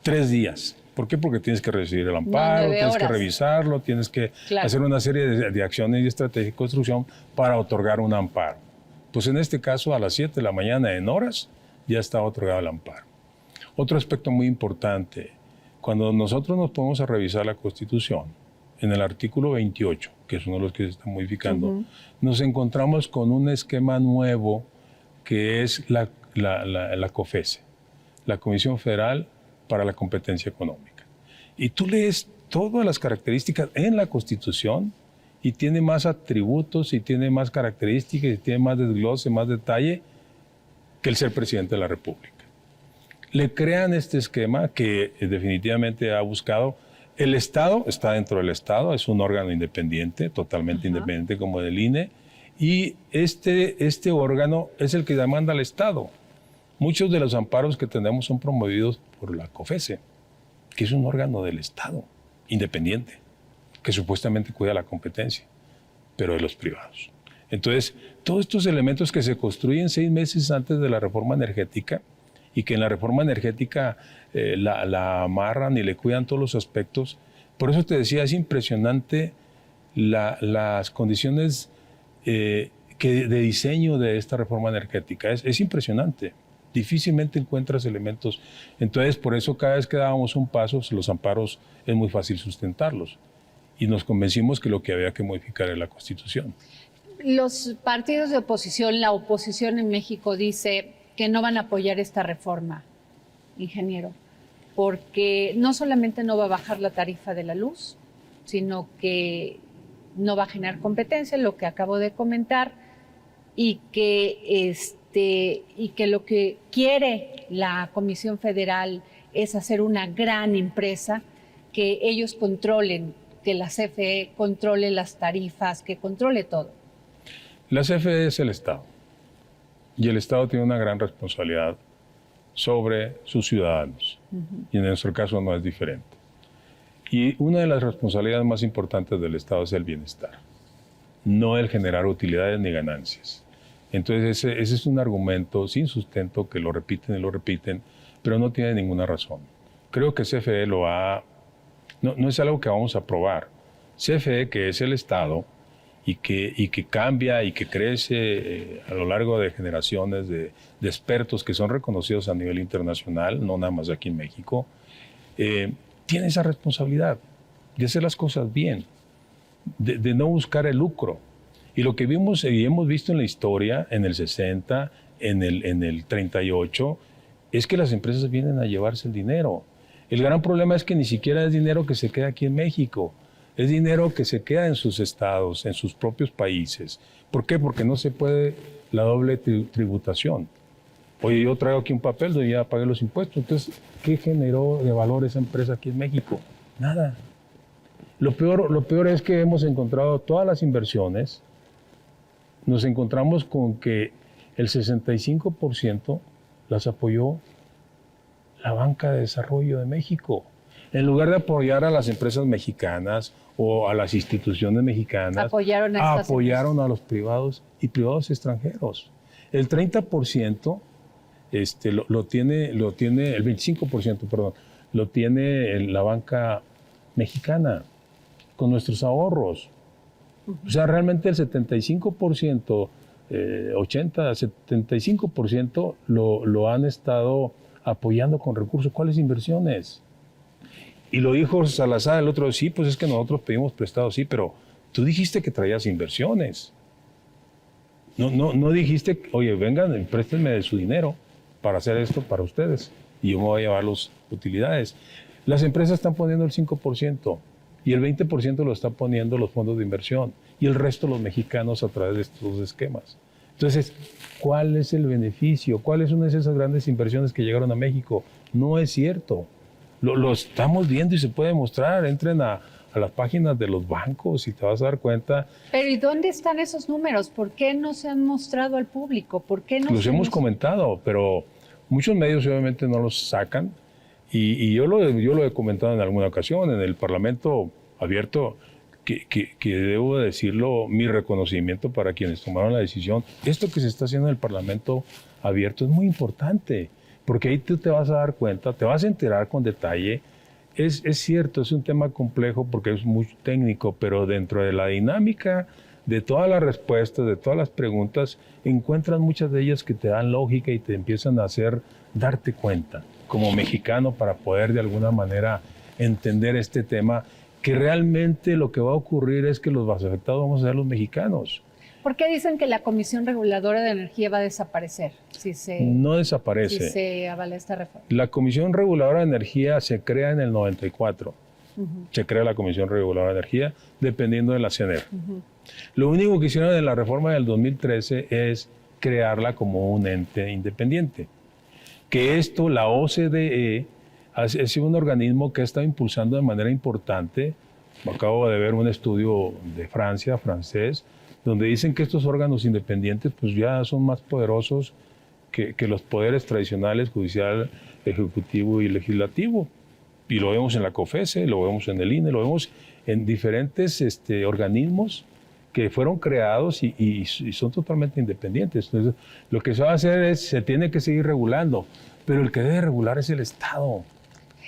3 días. ¿Por qué? Porque tienes que recibir el amparo, tienes que revisarlo, tienes que hacer una serie de acciones y estrategias de construcción para otorgar un amparo. Pues en este caso, a las 7 de la mañana, en horas, ya está otorgado el amparo. Otro aspecto muy importante, cuando nosotros nos ponemos a revisar la Constitución, en el artículo 28, que es uno de los que se está modificando, nos encontramos con un esquema nuevo que es la COFECE, la Comisión Federal para la Competencia Económica. Y tú lees todas las características en la Constitución y tiene más atributos y tiene más características y tiene más desglose, más detalle que el ser presidente de la República. Le crean este esquema que definitivamente ha buscado. El Estado está dentro del Estado, es un órgano independiente, totalmente independiente como el INE, y este órgano es el que demanda al Estado. Muchos de los amparos que tenemos son promovidos por la COFECE. que es un órgano del Estado, independiente, que supuestamente cuida la competencia, pero de los privados. Entonces, todos estos elementos que se construyen 6 meses antes de la reforma energética y que en la reforma energética la amarran y le cuidan todos los aspectos, por eso te decía, es impresionante las condiciones de diseño de esta reforma energética. Es impresionante. Difícilmente encuentras elementos. Entonces, por eso cada vez que dábamos un paso, los amparos es muy fácil sustentarlos. Y nos convencimos que lo que había que modificar era la Constitución. Los partidos de oposición, la oposición en México dice que no van a apoyar esta reforma, ingeniero, porque no solamente no va a bajar la tarifa de la luz, sino que no va a generar competencia, lo que acabo de comentar, y que lo que quiere la Comisión Federal es hacer una gran empresa, que ellos controlen, que la CFE controle las tarifas, que controle todo. La CFE es el Estado y el Estado tiene una gran responsabilidad sobre sus ciudadanos y en nuestro caso no es diferente. Y una de las responsabilidades más importantes del Estado es el bienestar, no el generar utilidades ni ganancias. Entonces ese es un argumento sin sustento que lo repiten, pero no tiene ninguna razón. Creo que CFE no es algo que vamos a aprobar. CFE, que es el Estado y que cambia y que crece a lo largo de generaciones de expertos que son reconocidos a nivel internacional, no nada más aquí en México, tiene esa responsabilidad de hacer las cosas bien, de no buscar el lucro. Y lo que vimos y hemos visto en la historia, en el 60, en el 38, es que las empresas vienen a llevarse el dinero. El gran problema es que ni siquiera es dinero que se queda aquí en México, es dinero que se queda en sus estados, en sus propios países. ¿Por qué? Porque no se puede la doble tributación. Oye, yo traigo aquí un papel donde ya pagué los impuestos, entonces, ¿qué generó de valor esa empresa aquí en México? Nada. Lo peor es que hemos encontrado todas las inversiones, nos encontramos con que el 65% las apoyó la Banca de Desarrollo de México. En lugar de apoyar a las empresas mexicanas o a las instituciones mexicanas, apoyaron a los privados y privados extranjeros. El 30% lo tiene, el 25%, perdón, lo tiene la banca mexicana con nuestros ahorros. O sea, realmente el 75%, 75% lo han estado apoyando con recursos. ¿Cuáles inversiones? Y lo dijo Salazar el otro, sí, pues es que nosotros pedimos prestado, sí, pero tú dijiste que traías inversiones. No dijiste, oye, vengan, préstenme de su dinero para hacer esto para ustedes y yo me voy a llevar las utilidades. Las empresas están poniendo el 5%. Y el 20% lo están poniendo los fondos de inversión y el resto los mexicanos a través de estos esquemas. Entonces, ¿cuál es el beneficio? ¿Cuáles son esas grandes inversiones que llegaron a México? No es cierto. Lo estamos viendo y se puede mostrar. Entren a las páginas de los bancos y te vas a dar cuenta. Pero ¿y dónde están esos números? ¿Por qué no se han mostrado al público? ¿Por qué no los hemos comentado, pero muchos medios obviamente no los sacan. Y yo lo he comentado en alguna ocasión, en el Parlamento abierto, que debo decirlo, mi reconocimiento para quienes tomaron la decisión. Esto que se está haciendo en el Parlamento abierto es muy importante, porque ahí tú te vas a dar cuenta, te vas a enterar con detalle. Es cierto, es un tema complejo porque es muy técnico, pero dentro de la dinámica de todas las respuestas, de todas las preguntas, encuentras muchas de ellas que te dan lógica y te empiezan a hacer darte cuenta como mexicano para poder de alguna manera entender este tema, que realmente lo que va a ocurrir es que los más afectados vamos a ser los mexicanos. ¿Por qué dicen que la Comisión Reguladora de Energía va a desaparecer? No desaparece. Si se avala esta reforma. La Comisión Reguladora de Energía se crea en el 94. Se crea la Comisión Reguladora de Energía dependiendo de la CNR. Lo único que hicieron en la reforma del 2013 es crearla como un ente independiente. Que esto, la OCDE, es un organismo que ha estado impulsando de manera importante. Acabo de ver un estudio de Francia, francés, donde dicen que estos órganos independientes pues ya son más poderosos que los poderes tradicionales, judicial, ejecutivo y legislativo. Y lo vemos en la COFESE, lo vemos en el INE, lo vemos en diferentes organismos que fueron creados y son totalmente independientes. Entonces, lo que se va a hacer es, se tiene que seguir regulando, pero el que debe regular es el Estado,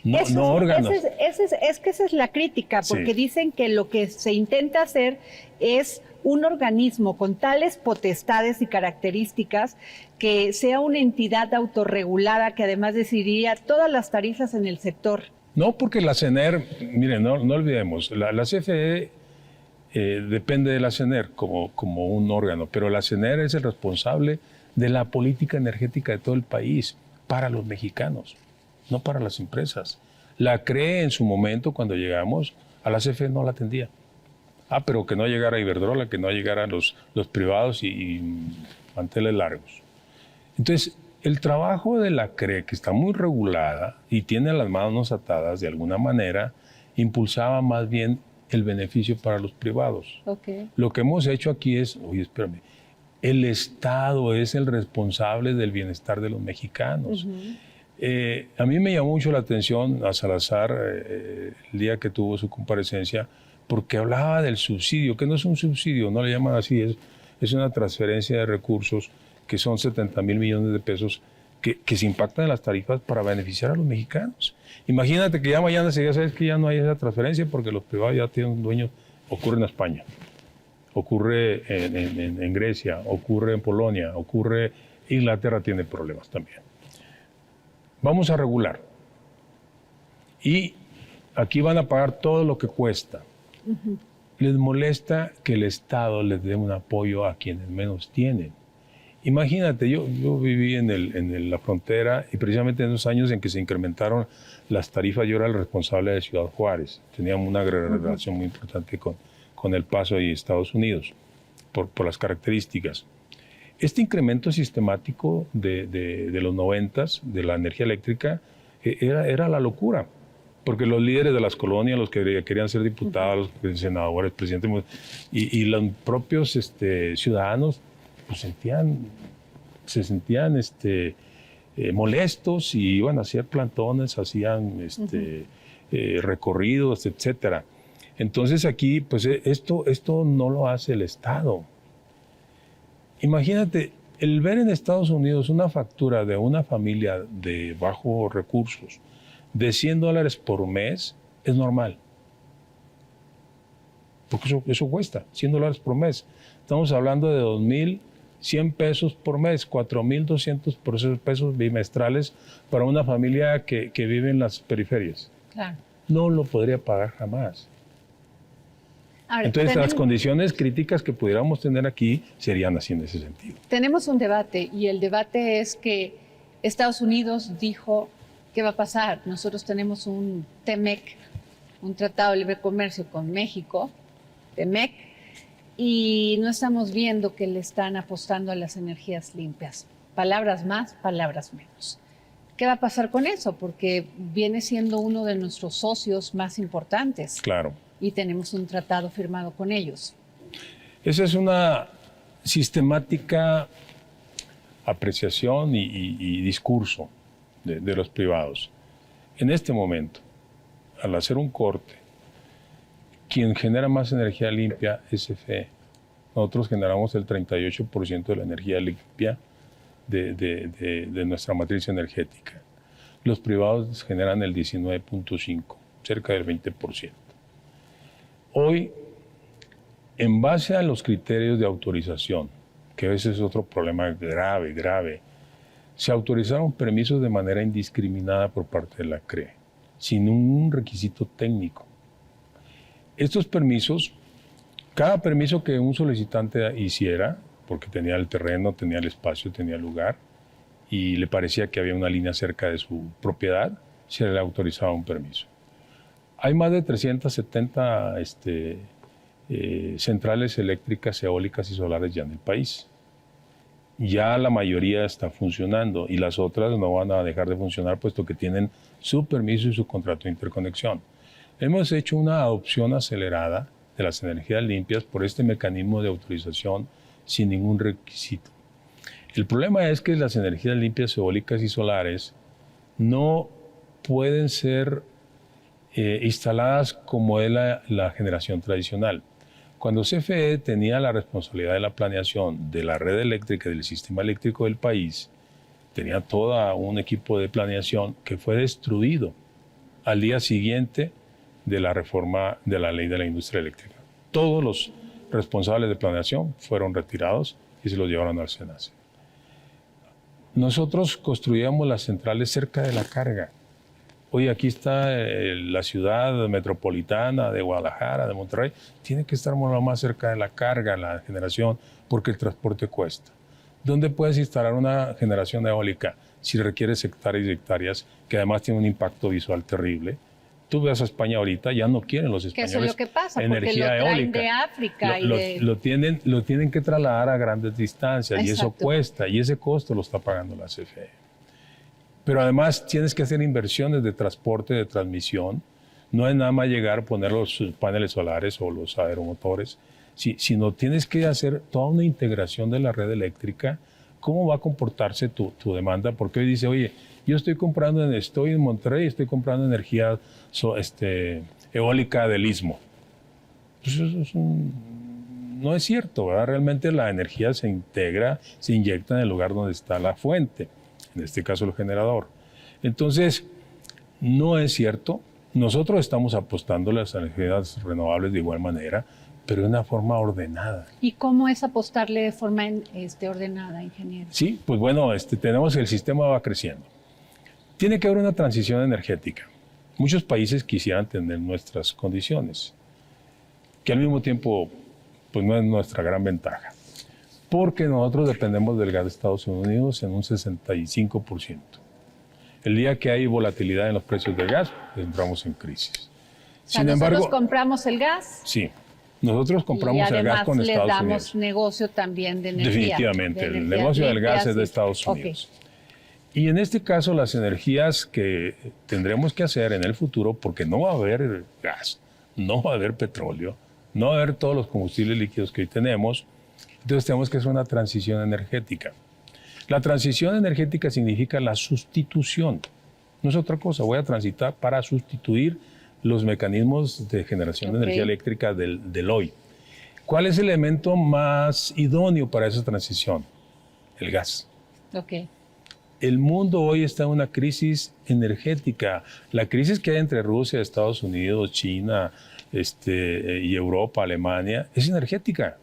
no órganos. Es que esa es la crítica, porque dicen que lo que se intenta hacer es un organismo con tales potestades y características que sea una entidad autorregulada que además decidiría todas las tarifas en el sector. No, porque la CENER, miren, no olvidemos, la CFE depende de la CENER como un órgano, pero la CENER es el responsable de la política energética de todo el país para los mexicanos, no para las empresas. La CRE en su momento, cuando llegamos, a la CFE no la atendía. Pero que no llegara Iberdrola, que no llegaran los privados y manteles largos. Entonces, el trabajo de la CRE, que está muy regulada y tiene las manos atadas de alguna manera, impulsaba más bien el beneficio para los privados. Okay. Lo que hemos hecho aquí es, oye, espérame, el Estado es el responsable del bienestar de los mexicanos. A mí me llamó mucho la atención a Salazar el día que tuvo su comparecencia, porque hablaba del subsidio, que no es un subsidio, no le llaman así, es una transferencia de recursos que son 70,000 millones de pesos que se impactan en las tarifas para beneficiar a los mexicanos. Imagínate que ya mañana ya sabes que ya no hay esa transferencia porque los privados ya tienen dueños. Ocurre en España, ocurre en Grecia, ocurre en Polonia, ocurre Inglaterra tiene problemas también. Vamos a regular. Y aquí van a pagar todo lo que cuesta. Les molesta que el Estado les dé un apoyo a quienes menos tienen. Imagínate, yo viví en la frontera y precisamente en esos años en que se incrementaron las tarifas, yo era el responsable de Ciudad Juárez. Teníamos una relación muy importante con El Paso y Estados Unidos por las características. Este incremento sistemático de los 90s de la energía eléctrica era la locura. Porque los líderes de las colonias, los que querían ser diputados, los senadores, presidentes, y los propios ciudadanos, pues se sentían molestos y iban a hacer plantones, hacían recorridos, etcétera. Entonces aquí, pues esto no lo hace el Estado. Imagínate, el ver en Estados Unidos una factura de una familia de bajos recursos de $100 por mes es normal. Porque eso cuesta, $100 por mes. Estamos hablando de 2,100 pesos por mes, 4,200 pesos bimestrales para una familia que vive en las periferias. Claro. No lo podría pagar jamás. Ahora, entonces, las condiciones críticas que pudiéramos tener aquí serían así en ese sentido. Tenemos un debate y el debate es que Estados Unidos dijo, ¿qué va a pasar? Nosotros tenemos un TEMEC, un Tratado de Libre Comercio con México, TEMEC, y no estamos viendo que le están apostando a las energías limpias. Palabras más, palabras menos. ¿Qué va a pasar con eso? Porque viene siendo uno de nuestros socios más importantes. Claro. Y tenemos un tratado firmado con ellos. Esa es una sistemática apreciación y discurso de los privados. En este momento, al hacer un corte, quien genera más energía limpia es CFE. Nosotros generamos el 38% de la energía limpia de nuestra matriz energética. Los privados generan el 19.5%, cerca del 20%. Hoy, en base a los criterios de autorización, que a veces es otro problema grave, se autorizaron permisos de manera indiscriminada por parte de la CRE, sin un requisito técnico. Estos permisos, cada permiso que un solicitante hiciera, porque tenía el terreno, tenía el espacio, tenía el lugar, y le parecía que había una línea cerca de su propiedad, se le autorizaba un permiso. Hay más de 370 centrales eléctricas, eólicas y solares ya en el país. Ya la mayoría está funcionando y las otras no van a dejar de funcionar puesto que tienen su permiso y su contrato de interconexión. Hemos hecho una adopción acelerada de las energías limpias por este mecanismo de autorización sin ningún requisito. El problema es que las energías limpias, eólicas y solares no pueden ser instaladas como es la generación tradicional. Cuando CFE tenía la responsabilidad de la planeación de la red eléctrica y del sistema eléctrico del país, tenía todo un equipo de planeación que fue destruido al día siguiente de la reforma de la ley de la industria eléctrica. Todos los responsables de planeación fueron retirados y se los llevaron al SENACE. Nosotros construíamos las centrales cerca de la carga. Hoy aquí está la ciudad metropolitana de Guadalajara, de Monterrey, tiene que estar lo más cerca de la carga, la generación, porque el transporte cuesta. ¿Dónde puedes instalar una generación eólica si requieres hectáreas y hectáreas, que además tiene un impacto visual terrible? Tú ves a España ahorita, ya no quieren los españoles eso es lo que pasa, energía porque lo traen eólica. de África. Lo tienen que trasladar a grandes distancias. Exacto. Y eso cuesta, y ese costo lo está pagando la CFE. Pero además tienes que hacer inversiones de transporte, de transmisión. No es nada más llegar, poner los paneles solares o los aeromotores, sino tienes que hacer toda una integración de la red eléctrica. ¿Cómo va a comportarse tu demanda? Porque hoy dice, oye, yo estoy en Monterrey, estoy comprando energía eólica del Istmo. Pues eso no es cierto, ¿verdad? Realmente la energía se integra, se inyecta en el lugar donde está la fuente, en este caso el generador. Entonces, no es cierto. Nosotros estamos apostando a las energías renovables de igual manera, pero de una forma ordenada. ¿Y cómo es apostarle de forma ordenada, ingeniero? Sí, pues bueno, tenemos el sistema va creciendo. Tiene que haber una transición energética. Muchos países quisieran tener nuestras condiciones, que al mismo tiempo pues no es nuestra gran ventaja, porque nosotros dependemos del gas de Estados Unidos en un 65%. El día que hay volatilidad en los precios del gas, entramos en crisis. Sin embargo, nosotros compramos el gas. Sí, nosotros compramos el gas con Estados Unidos. Y además le damos negocio también de energía. Definitivamente, el negocio del gas es de Estados Unidos. Okay. Y en este caso, las energías que tendremos que hacer en el futuro, porque no va a haber gas, no va a haber petróleo, no va a haber todos los combustibles líquidos que hoy tenemos, entonces tenemos que hacer una transición energética. La transición energética significa la sustitución, no es otra cosa, voy a transitar para sustituir los mecanismos de generación de energía eléctrica del hoy. ¿Cuál es el elemento más idóneo para esa transición? El gas. Okay. El mundo hoy está en una crisis energética. La crisis que hay entre Rusia, Estados Unidos, China y Europa, Alemania, es energética.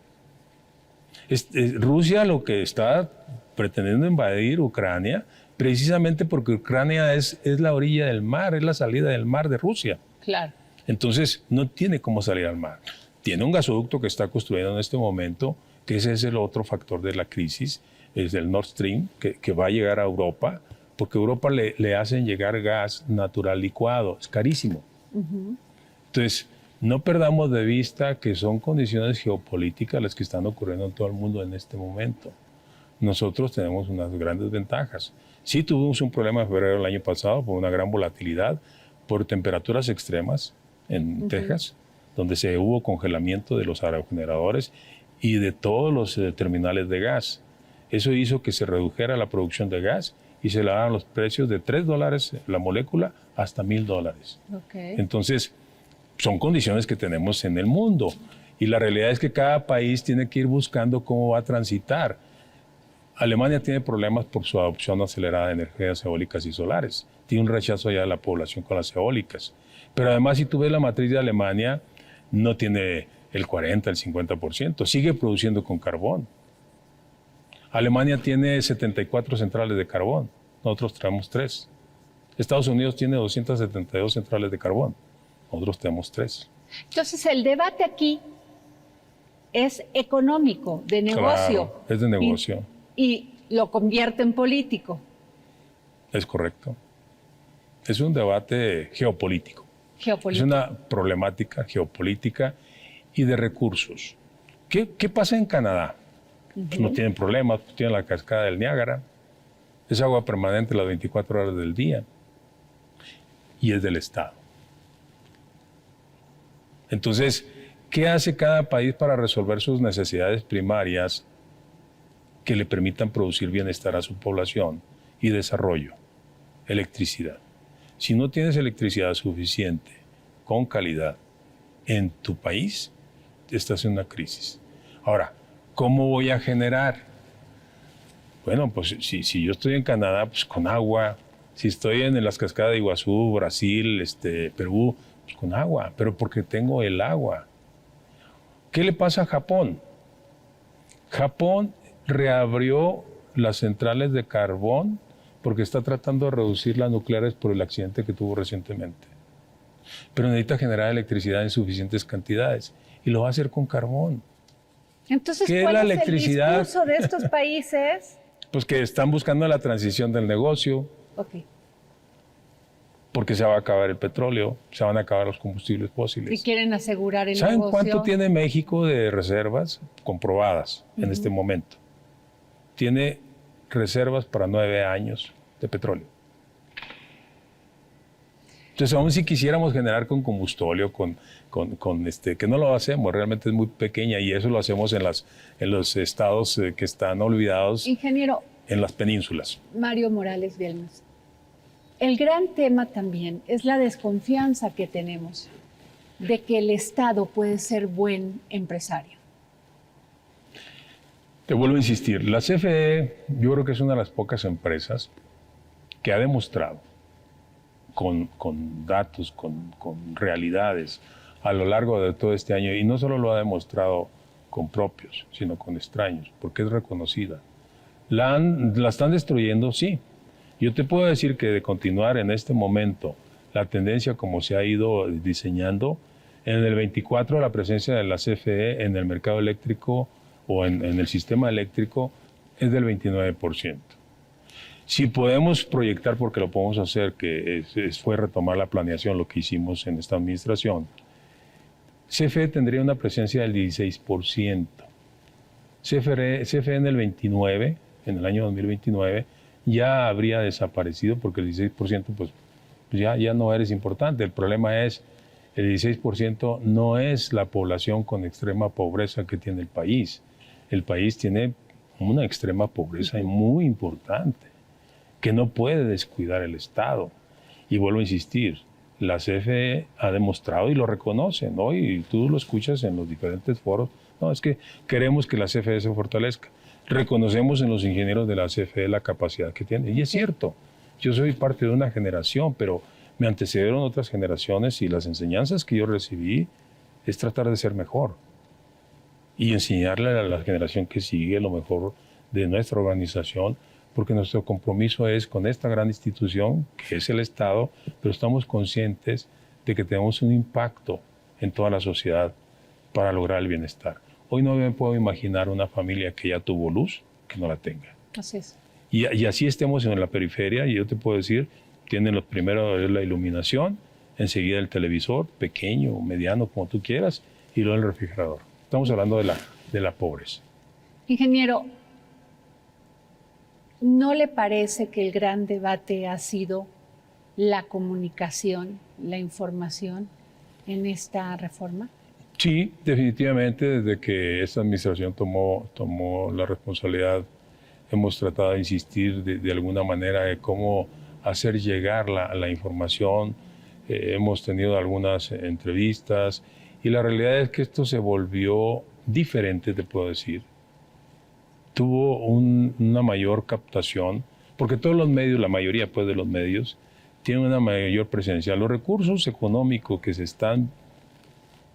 Rusia lo que está pretendiendo invadir Ucrania, precisamente porque Ucrania es la orilla del mar, es la salida del mar de Rusia. Claro. Entonces, no tiene cómo salir al mar. Tiene un gasoducto que está construyendo en este momento, que ese es el otro factor de la crisis, es el Nord Stream, que va a llegar a Europa, porque a Europa le hacen llegar gas natural licuado, es carísimo. Entonces, no perdamos de vista que son condiciones geopolíticas las que están ocurriendo en todo el mundo en este momento. Nosotros tenemos unas grandes ventajas. Sí tuvimos un problema en febrero del año pasado por una gran volatilidad, por temperaturas extremas en Texas, donde se hubo congelamiento de los aerogeneradores y de todos los terminales de gas. Eso hizo que se redujera la producción de gas y se elevaran los precios de $3 la molécula hasta $1,000. Okay. Entonces, son condiciones que tenemos en el mundo. Y la realidad es que cada país tiene que ir buscando cómo va a transitar. Alemania tiene problemas por su adopción acelerada de energías eólicas y solares. Tiene un rechazo ya de la población con las eólicas. Pero además, si tú ves la matriz de Alemania, no tiene el 40, el 50%. Sigue produciendo con carbón. Alemania tiene 74 centrales de carbón. Nosotros tenemos 3. Estados Unidos tiene 272 centrales de carbón. Nosotros tenemos 3. Entonces, el debate aquí es económico, de negocio. Claro, es de negocio. Y lo convierte en político. Es correcto. Es un debate geopolítico. Es una problemática geopolítica y de recursos. ¿Qué pasa en Canadá? Pues no tienen problemas, tienen la cascada del Niágara. Es agua permanente las 24 horas del día. Y es del Estado. Entonces, ¿qué hace cada país para resolver sus necesidades primarias que le permitan producir bienestar a su población y desarrollo? Electricidad. Si no tienes electricidad suficiente con calidad en tu país, estás en una crisis. Ahora, ¿cómo voy a generar? Bueno, pues si yo estoy en Canadá, pues con agua. Si estoy en las cascadas de Iguazú, Brasil, Perú, pues con agua, pero porque tengo el agua. ¿Qué le pasa a Japón? Japón reabrió las centrales de carbón porque está tratando de reducir las nucleares por el accidente que tuvo recientemente. Pero necesita generar electricidad en suficientes cantidades y lo va a hacer con carbón. Entonces, ¿Qué es ¿cuál la es electricidad? el discurso de estos países? Pues que están buscando la transición del negocio, Ok. porque se va a acabar el petróleo, se van a acabar los combustibles fósiles. Y quieren asegurar el ¿Saben negocio. cuánto tiene México de reservas comprobadas en este momento? Tiene reservas para 9 años de petróleo. Entonces, aún si quisiéramos generar con combustóleo, que no lo hacemos, realmente es muy pequeña y eso lo hacemos en los estados que están olvidados, Ingeniero en las penínsulas. Mario Morales Bielmas, el gran tema también es la desconfianza que tenemos de que el Estado puede ser buen empresario. Te vuelvo a insistir, la CFE yo creo que es una de las pocas empresas que ha demostrado con datos, con realidades a lo largo de todo este año, y no solo lo ha demostrado con propios, sino con extraños, porque es reconocida. La están destruyendo, sí. Yo te puedo decir que de continuar en este momento la tendencia como se ha ido diseñando, en el 24 la presencia de la CFE en el mercado eléctrico o en el sistema eléctrico es del 29%. Si podemos proyectar, porque lo podemos hacer, que fue retomar la planeación, lo que hicimos en esta administración, CFE tendría una presencia del 16%. CFE en el 29, en el año 2029, ya habría desaparecido porque el 16% pues ya no eres importante. El problema es, el 16% no es la población con extrema pobreza que tiene el país. El país tiene una extrema pobreza muy importante, que no puede descuidar el Estado. Y vuelvo a insistir, la CFE ha demostrado y lo reconoce, ¿no? Y tú lo escuchas en los diferentes foros. No, es que queremos que la CFE se fortalezca. Reconocemos en los ingenieros de la CFE la capacidad que tiene. Y es cierto, yo soy parte de una generación, pero me antecedieron otras generaciones y las enseñanzas que yo recibí es tratar de ser mejor y enseñarle a la generación que sigue lo mejor de nuestra organización, porque nuestro compromiso es con esta gran institución que es el Estado, pero estamos conscientes de que tenemos un impacto en toda la sociedad para lograr el bienestar. Hoy no me puedo imaginar una familia que ya tuvo luz que no la tenga. Así es. Y así estemos en la periferia, y yo te puedo decir, tienen lo primero es la iluminación, enseguida el televisor, pequeño, mediano, como tú quieras, y luego el refrigerador. Estamos hablando de la pobreza. Ingeniero, ¿no le parece que el gran debate ha sido la comunicación, la información en esta reforma? Sí, definitivamente, desde que esta administración tomó la responsabilidad, hemos tratado de insistir de alguna manera de cómo hacer llegar la información. Hemos tenido algunas entrevistas y la realidad es que esto se volvió diferente, te puedo decir. Tuvo una mayor captación, porque todos los medios, la mayoría pues, de los medios, tienen una mayor presencia. Los recursos económicos que se están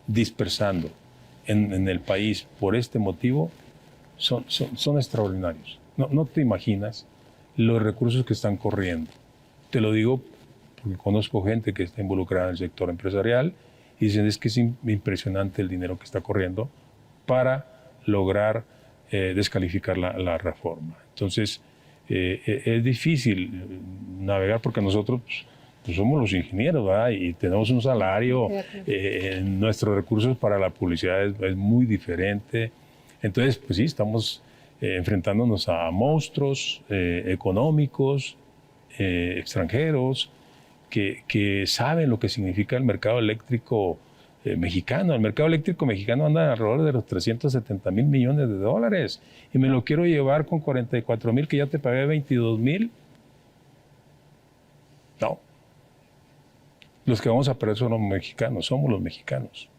dispersando en el país por este motivo son extraordinarios. No te imaginas los recursos que están corriendo. Te lo digo porque conozco gente que está involucrada en el sector empresarial y dicen es que es impresionante el dinero que está corriendo para lograr descalificar la reforma. Entonces, es difícil navegar porque nosotros pues somos los ingenieros, ¿verdad? Y tenemos un salario, nuestros recursos para la publicidad es muy diferente. Entonces, pues sí, estamos enfrentándonos a monstruos económicos, extranjeros, que saben lo que significa el mercado eléctrico mexicano. El mercado eléctrico mexicano anda alrededor de los 370,000 millones de dólares y me lo quiero llevar con 44,000 que ya te pagué 22,000. No. los que vamos a perder son los mexicanos, somos los mexicanos.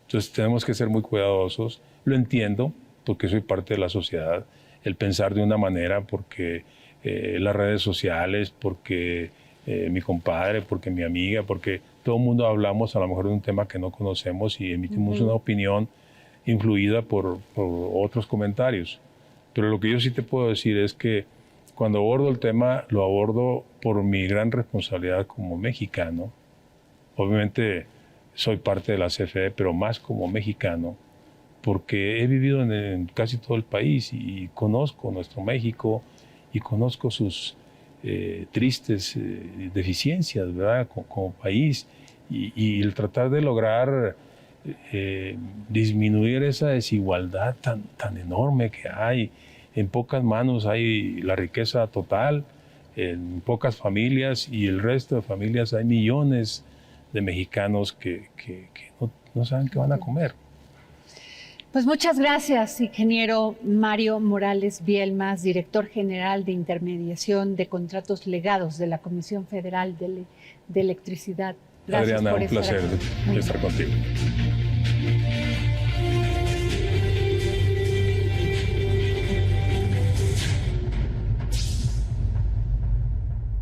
Entonces tenemos que ser muy cuidadosos. Lo entiendo porque soy parte de la sociedad, el pensar de una manera porque las redes sociales, porque mi compadre, porque mi amiga, porque todo el mundo hablamos a lo mejor de un tema que no conocemos y emitimos una opinión influida por otros comentarios. Pero lo que yo sí te puedo decir es que cuando abordo el tema, lo abordo por mi gran responsabilidad como mexicano. Obviamente soy parte de la CFE, pero más como mexicano, porque he vivido en casi todo el país y conozco nuestro México y conozco sus tristes deficiencias, ¿verdad? Como país y el tratar de lograr disminuir esa desigualdad tan enorme que hay. En pocas manos hay la riqueza total, en pocas familias y el resto de familias hay millones de mexicanos que no saben qué van a comer. Pues muchas gracias, ingeniero Mario Morales Bielmas, director general de Intermediación de Contratos Legados de la Comisión Federal de Electricidad. Gracias. Adriana, por un placer estar contigo.